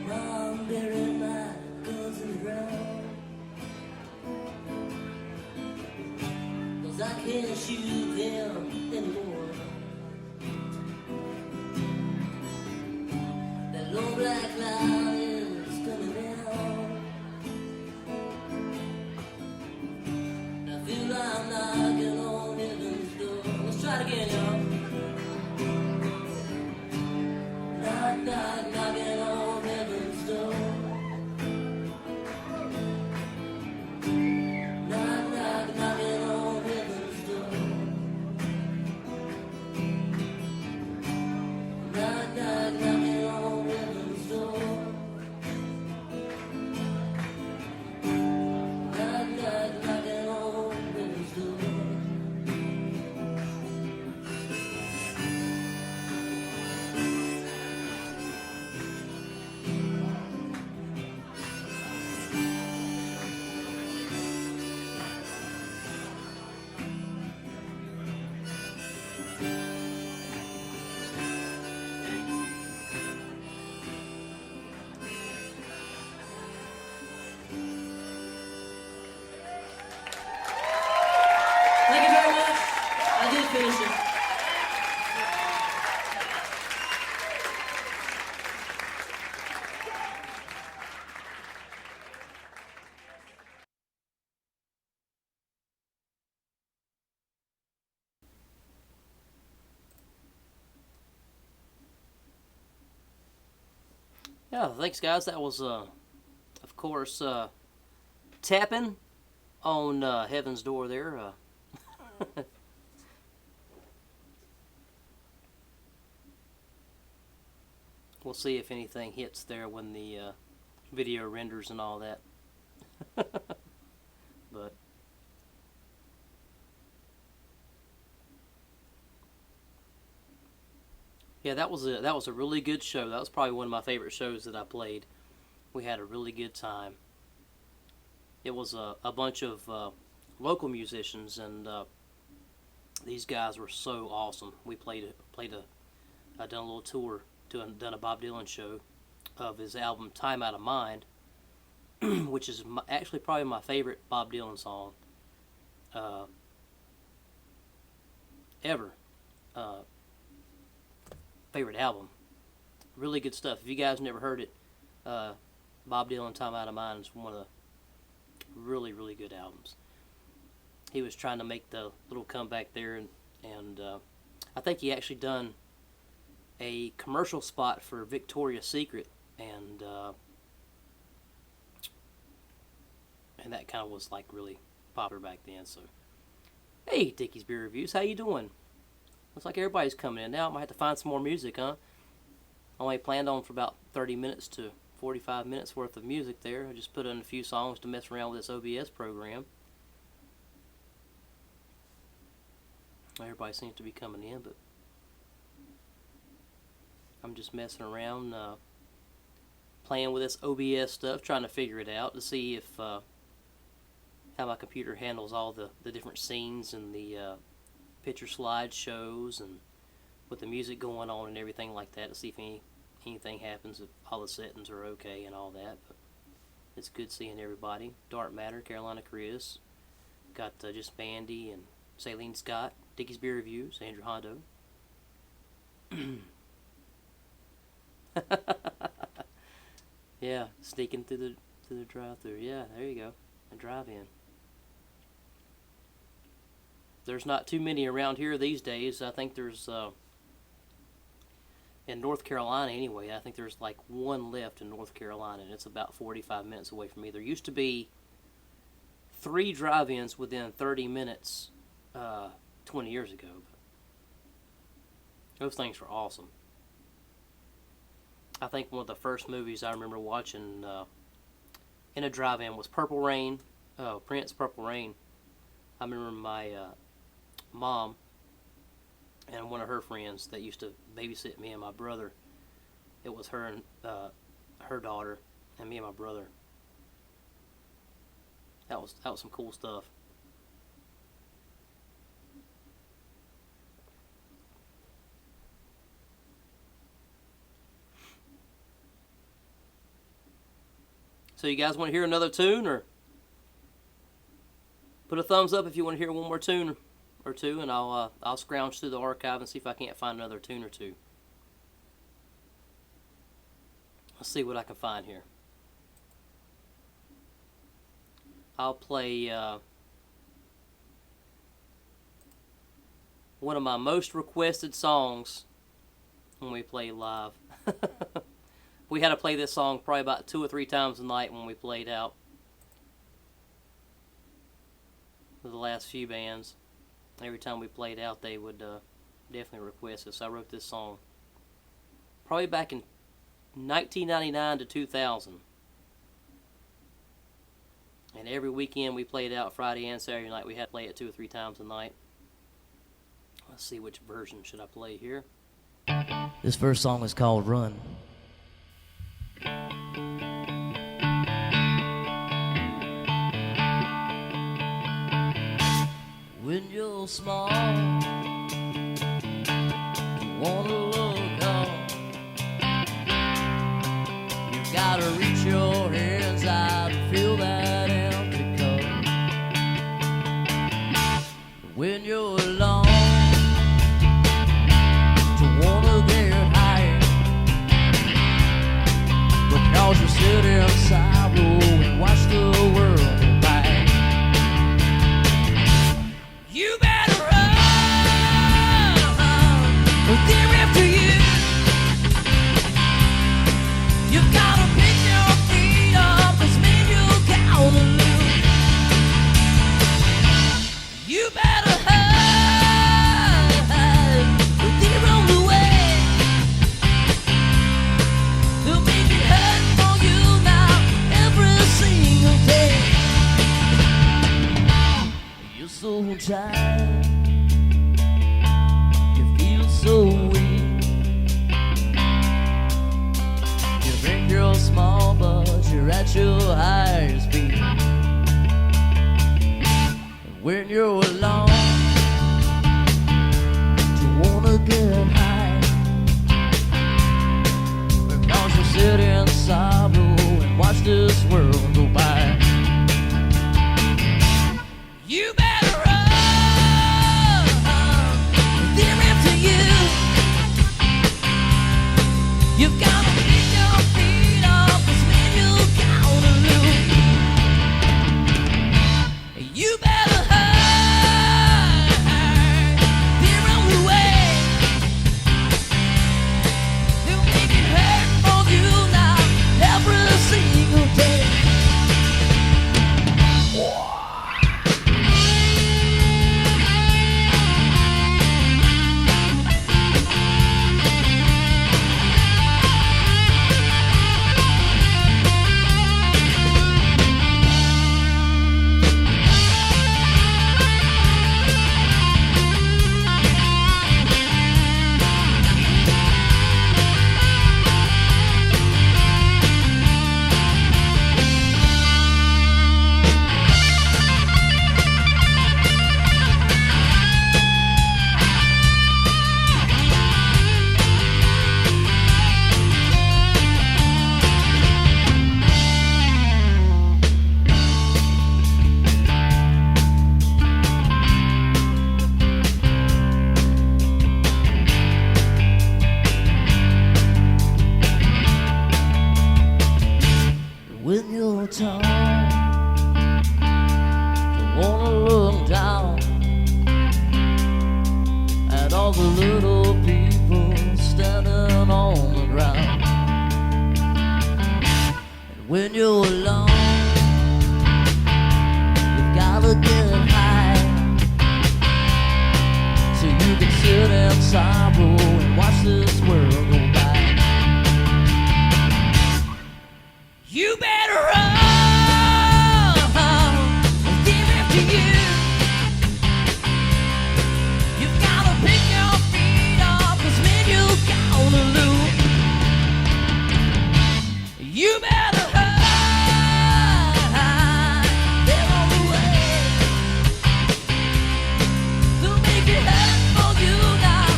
Mom buried my guns in the ground, 'cause I can't shoot them anymore. That low black cloud is coming down. I feel I'm knocking on heaven's door. Let's try it again, y'all. Knock, knock, knocking on heaven's door. Knock, knock, knocking on heaven's door. Knock, knock, knocking on heaven's door. Knock, knock, knocking on heaven's door. Thank you very much. I did finish it. Yeah, thanks guys. That was, of course, tapping on Heaven's Door there. We'll see if anything hits there when the video renders and all that. But yeah, that was a really good show. That was probably one of my favorite shows that I played. We had a really good time. It was a bunch of local musicians, and these guys were so awesome. We done a little tour, done a Bob Dylan show of his album Time Out of Mind, which is actually probably my favorite Bob Dylan song ever. Favorite album. Really good stuff. If you guys never heard it, Bob Dylan Time Out of Mind is one of the really, really good albums. He was trying to make the little comeback there, and I think he actually done a commercial spot for Victoria's Secret, and that kind of was like really popular back then. So, hey, Dickie's Beer Reviews, how you doing? Looks like everybody's coming in now. I might have to find some more music, huh? Only planned on for about 30 minutes to 45 minutes worth of music there. I just put in a few songs to mess around with this OBS program. Everybody seems to be coming in, but I'm just messing around, playing with this OBS stuff, trying to figure it out to see if how my computer handles all the different scenes and the picture slide shows and with the music going on and everything like that, to see if anything happens, if all the settings are okay and all that. But it's good seeing everybody. Dark Matter, Carolina Chris, got just Bandy and Saline Scott, Dickie's Beer Reviews, Andrew Hondo. Yeah, sneaking through the drive-thru. Yeah, there you go. A drive-in. There's not too many around here these days. I think there's in North Carolina anyway. I think there's like one left in North Carolina, and it's about 45 minutes away from me. There used to be 3 drive-ins within 30 minutes 20 years ago. But those things were awesome. I think one of the first movies I remember watching in a drive-in was Purple Rain. Prince, Purple Rain. I remember my mom and one of her friends that used to babysit me and my brother. It was her and her daughter and me and my brother. That was some cool stuff. So you guys want to hear another tune, or put a thumbs up if you want to hear one more tune or two, and I'll scrounge through the archive and see if I can't find another tune or two. Let's see what I can find here. I'll play one of my most requested songs when we play live. We had to play this song probably about 2 or 3 times a night when we played out with the last few bands. Every time we played out, they would definitely request it. So I wrote this song probably back in 1999 to 2000. And every weekend we played out, Friday and Saturday night. We had to play it 2 or 3 times a night. Let's see, which version should I play here. This first song is called Run. When you're small, you wanna look up. You gotta reach your hands out and feel that empty cup. When you're alone, you wanna get higher, because you sit in sorrow and watch the world go by. You better run, or they're after you. You gotta pick your feet up, 'cause man, you gotta lose. You better hide, or they're on the way. They'll make it hurt for you now every single day. You're so tired, you feel so weak. You think you're small, but you're at your highest peak. And when you're alone, you wanna get high, because you sit in sorrow and watch this world go by. You better run, they're after you. You've got to pick your feet up, 'cause man, you gotta lose. You better hide, they're on the way. They'll make it hurt for you now every single day. wanna look down at all the little people standing on the ground. And when you're alone, you've gotta get high so you can sit in sorrow and watch this world go by. You better run and give it to you. You've gotta pick your feet up, 'cause man, you're gonna lose. You better run, they're on the way to make it happen for you now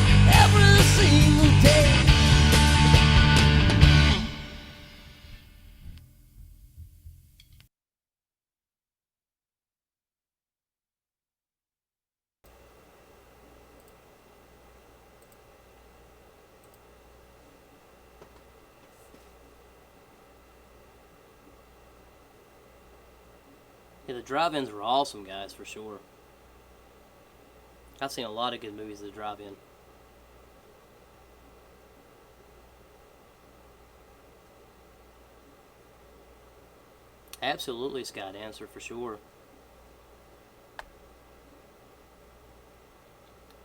every single day. Yeah, the drive-ins were awesome, guys, for sure. I've seen a lot of good movies at the drive-in. Absolutely, Sky Dancer, for sure.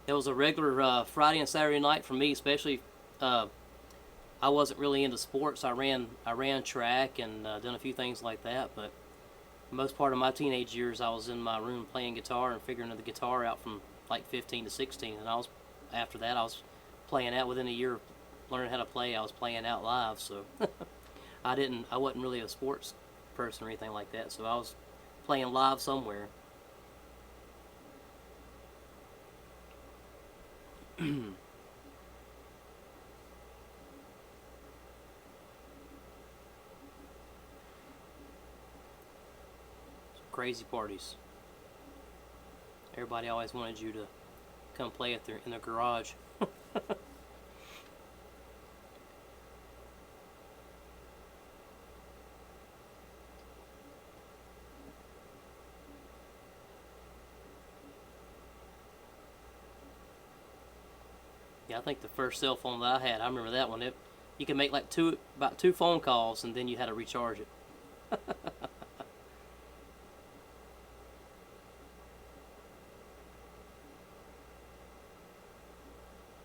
It was a regular Friday and Saturday night for me, especially. I wasn't really into sports. I ran track and done a few things like that, but most part of my teenage years, I was in my room playing guitar and figuring the guitar out from like 15 to 16. And after that, I was playing out within a year of learning how to play. I was playing out live, so I wasn't really a sports person or anything like that. So I was playing live somewhere. Crazy parties. Everybody always wanted you to come play in their garage. Yeah, I think the first cell phone that I had, I remember that one. You could make like about two phone calls and then you had to recharge it.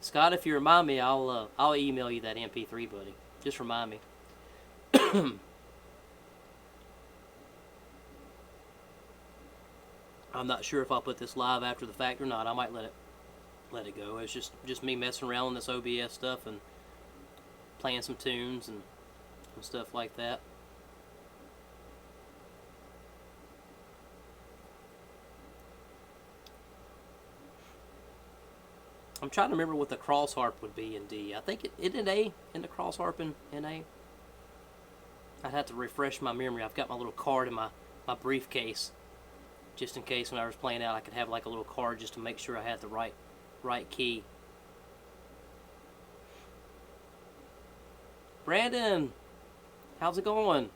Scott, if you remind me, I'll email you that MP3, buddy. Just remind me. I'm not sure if I'll put this live after the fact or not. I might let it go. It's just me messing around with this OBS stuff and playing some tunes and stuff like that. I'm trying to remember what the cross harp would be in D. I think it in A, in the cross harp in A. I'd have to refresh my memory. I've got my little card in my briefcase, just in case when I was playing out I could have like a little card just to make sure I had the right key. Brandon, how's it going?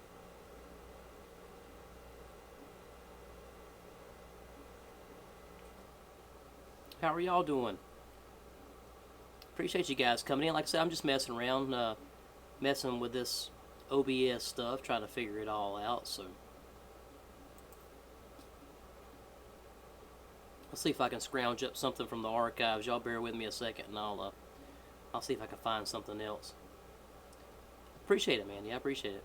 How are y'all doing? Appreciate you guys coming in. Like I said, I'm just messing around, messing with this OBS stuff, trying to figure it all out. So let's see if I can scrounge up something from the archives. Y'all bear with me a second, and I'll see if I can find something else. Appreciate it, man. Yeah, I appreciate it.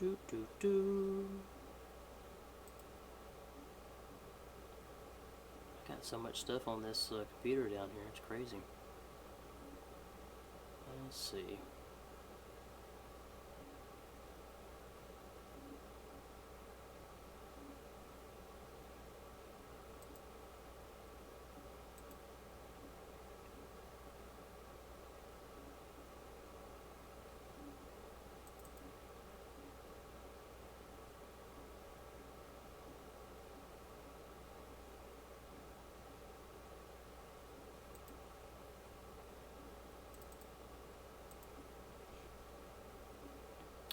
I got so much stuff on this computer down here, it's crazy. Let's see.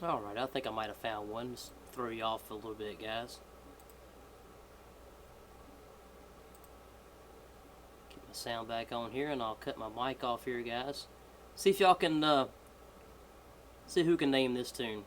Alright, I think I might have found one. Just throw you off a little bit, guys. Get my sound back on here, and I'll cut my mic off here, guys. See if y'all can, see who can name this tune.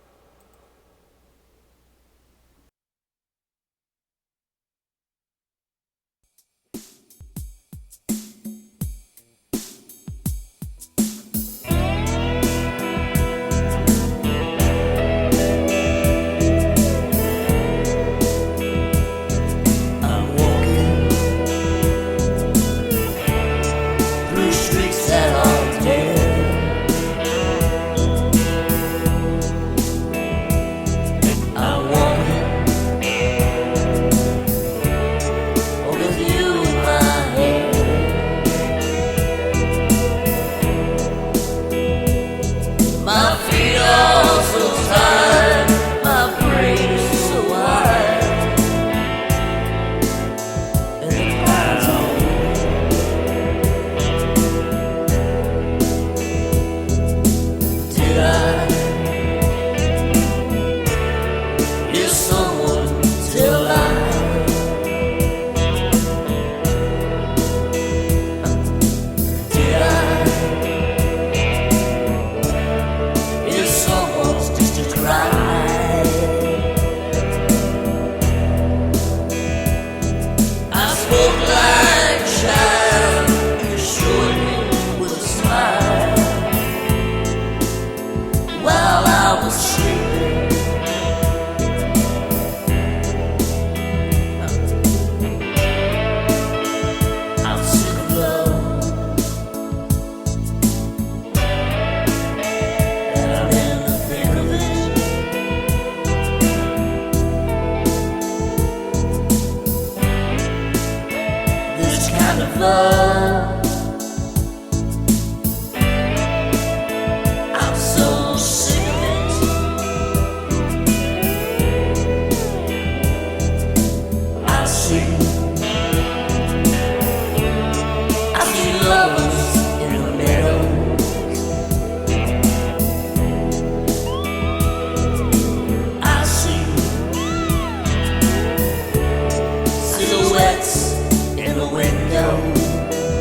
Silhouettes in the window.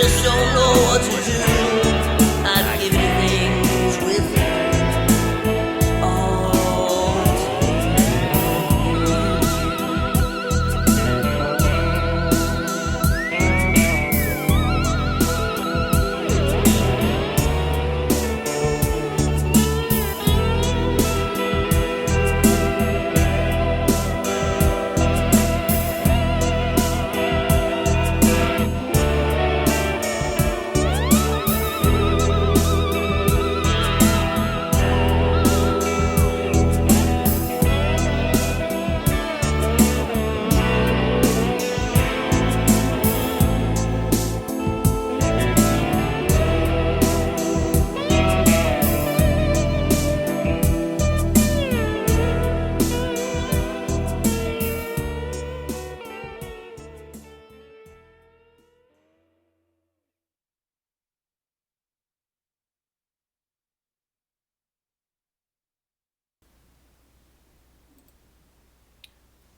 just don't know what to do. I'd give anything with you.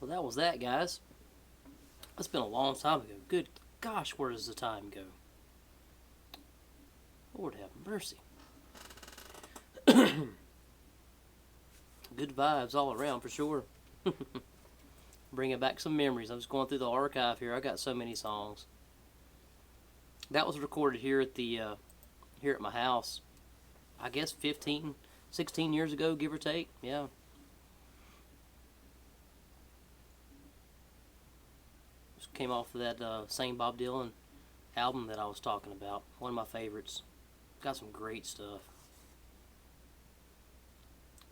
Well, that was that, guys. That's been a long time ago. Good gosh, where does the time go? Lord have mercy. Good vibes all around for sure. Bringing back some memories. I'm just going through the archive here. I got so many songs. That was recorded here at the here at my house. I guess 15, 16 years ago, give or take. Yeah. Just came off of that same Bob Dylan album that I was talking about. One of my favorites. Got some great stuff.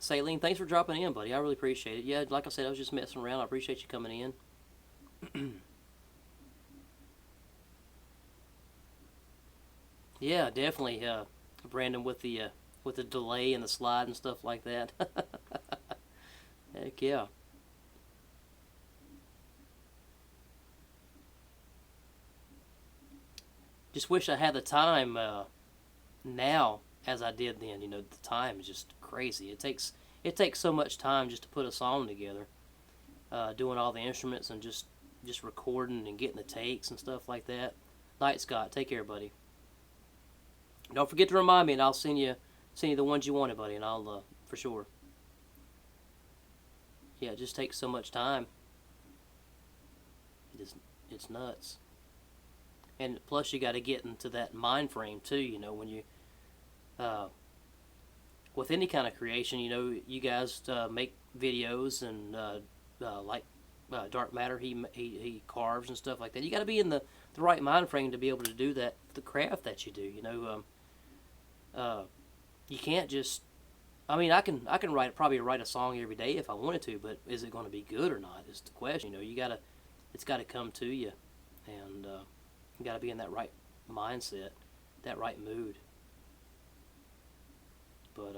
Saline, thanks for dropping in, buddy. I really appreciate it. Yeah, like I said, I was just messing around. I appreciate you coming in. Yeah, definitely, Brandon, with the delay and the slide and stuff like that. Heck yeah. Just wish I had the time now as I did then. You know, the time is just crazy. It takes so much time just to put a song together, doing all the instruments and just recording and getting the takes and stuff like that. Night Scott, take care, buddy. Don't forget to remind me, and I'll send you the ones you wanted, buddy, and I'll for sure. Yeah, it just takes so much time. It's nuts. And plus, you got to get into that mind frame too. You know, when you with any kind of creation, you know, you guys make videos and like Dark Matter, he carves and stuff like that. You got to be in the right mind frame to be able to do that, the craft that you do. You know, you can't just. I mean, I can probably write a song every day if I wanted to, but is it going to be good or not? Is the question. You know, it's got to come to you, and you got to be in that right mindset, that right mood. But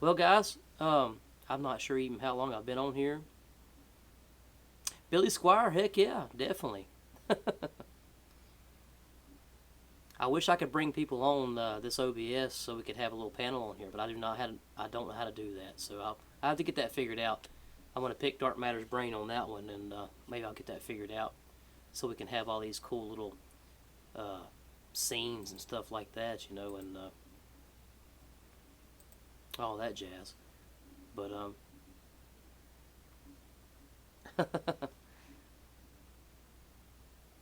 well, guys, I'm not sure even how long I've been on here. Billy Squire, heck yeah, definitely. I wish I could bring people on this OBS so we could have a little panel on here, but I don't know how to do that. So I have to get that figured out. I'm going to pick Dark Matter's brain on that one, and maybe I'll get that figured out so we can have all these cool little scenes and stuff like that, you know, and all that jazz. But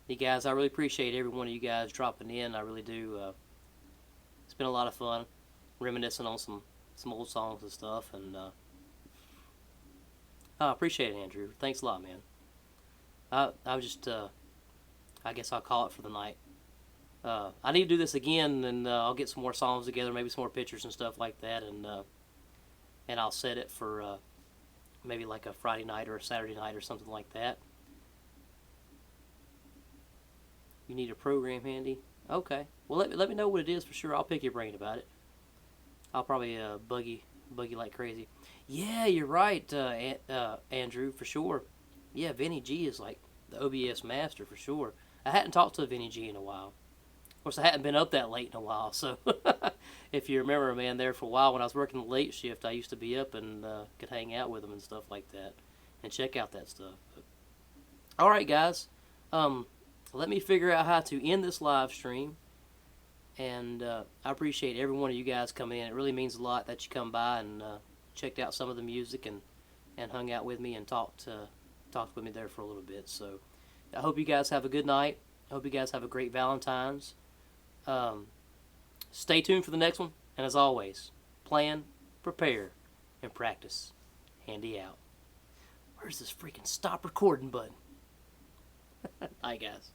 you guys, I really appreciate every one of you guys dropping in. I really do. It's been a lot of fun reminiscing on some old songs and stuff, and I appreciate it, Andrew. Thanks a lot, man. I was just I guess I'll call it for the night. I need to do this again, and I'll get some more songs together, maybe some more pictures and stuff like that, and I'll set it for maybe like a Friday night or a Saturday night or something like that. You need a program handy? Okay. Well, let me know what it is for sure. I'll pick your brain about it. I'll probably buggy like crazy. Yeah, you're right, Andrew, for sure. Yeah, Vinny G is like the OBS master for sure. I hadn't talked to Vinny G in a while. Of course, I hadn't been up that late in a while, so if you remember, man, there for a while when I was working the late shift, I used to be up and could hang out with him and stuff like that and check out that stuff. But, all right, guys. let me figure out how to end this live stream. And I appreciate every one of you guys coming in. It really means a lot that you come by and checked out some of the music and hung out with me and talked with me there for a little bit. So I hope you guys have a good night. I hope you guys have a great Valentine's. Stay tuned for the next one. And as always, plan, prepare, and practice. Handy out. Where's this freaking stop recording button? Bye, guys.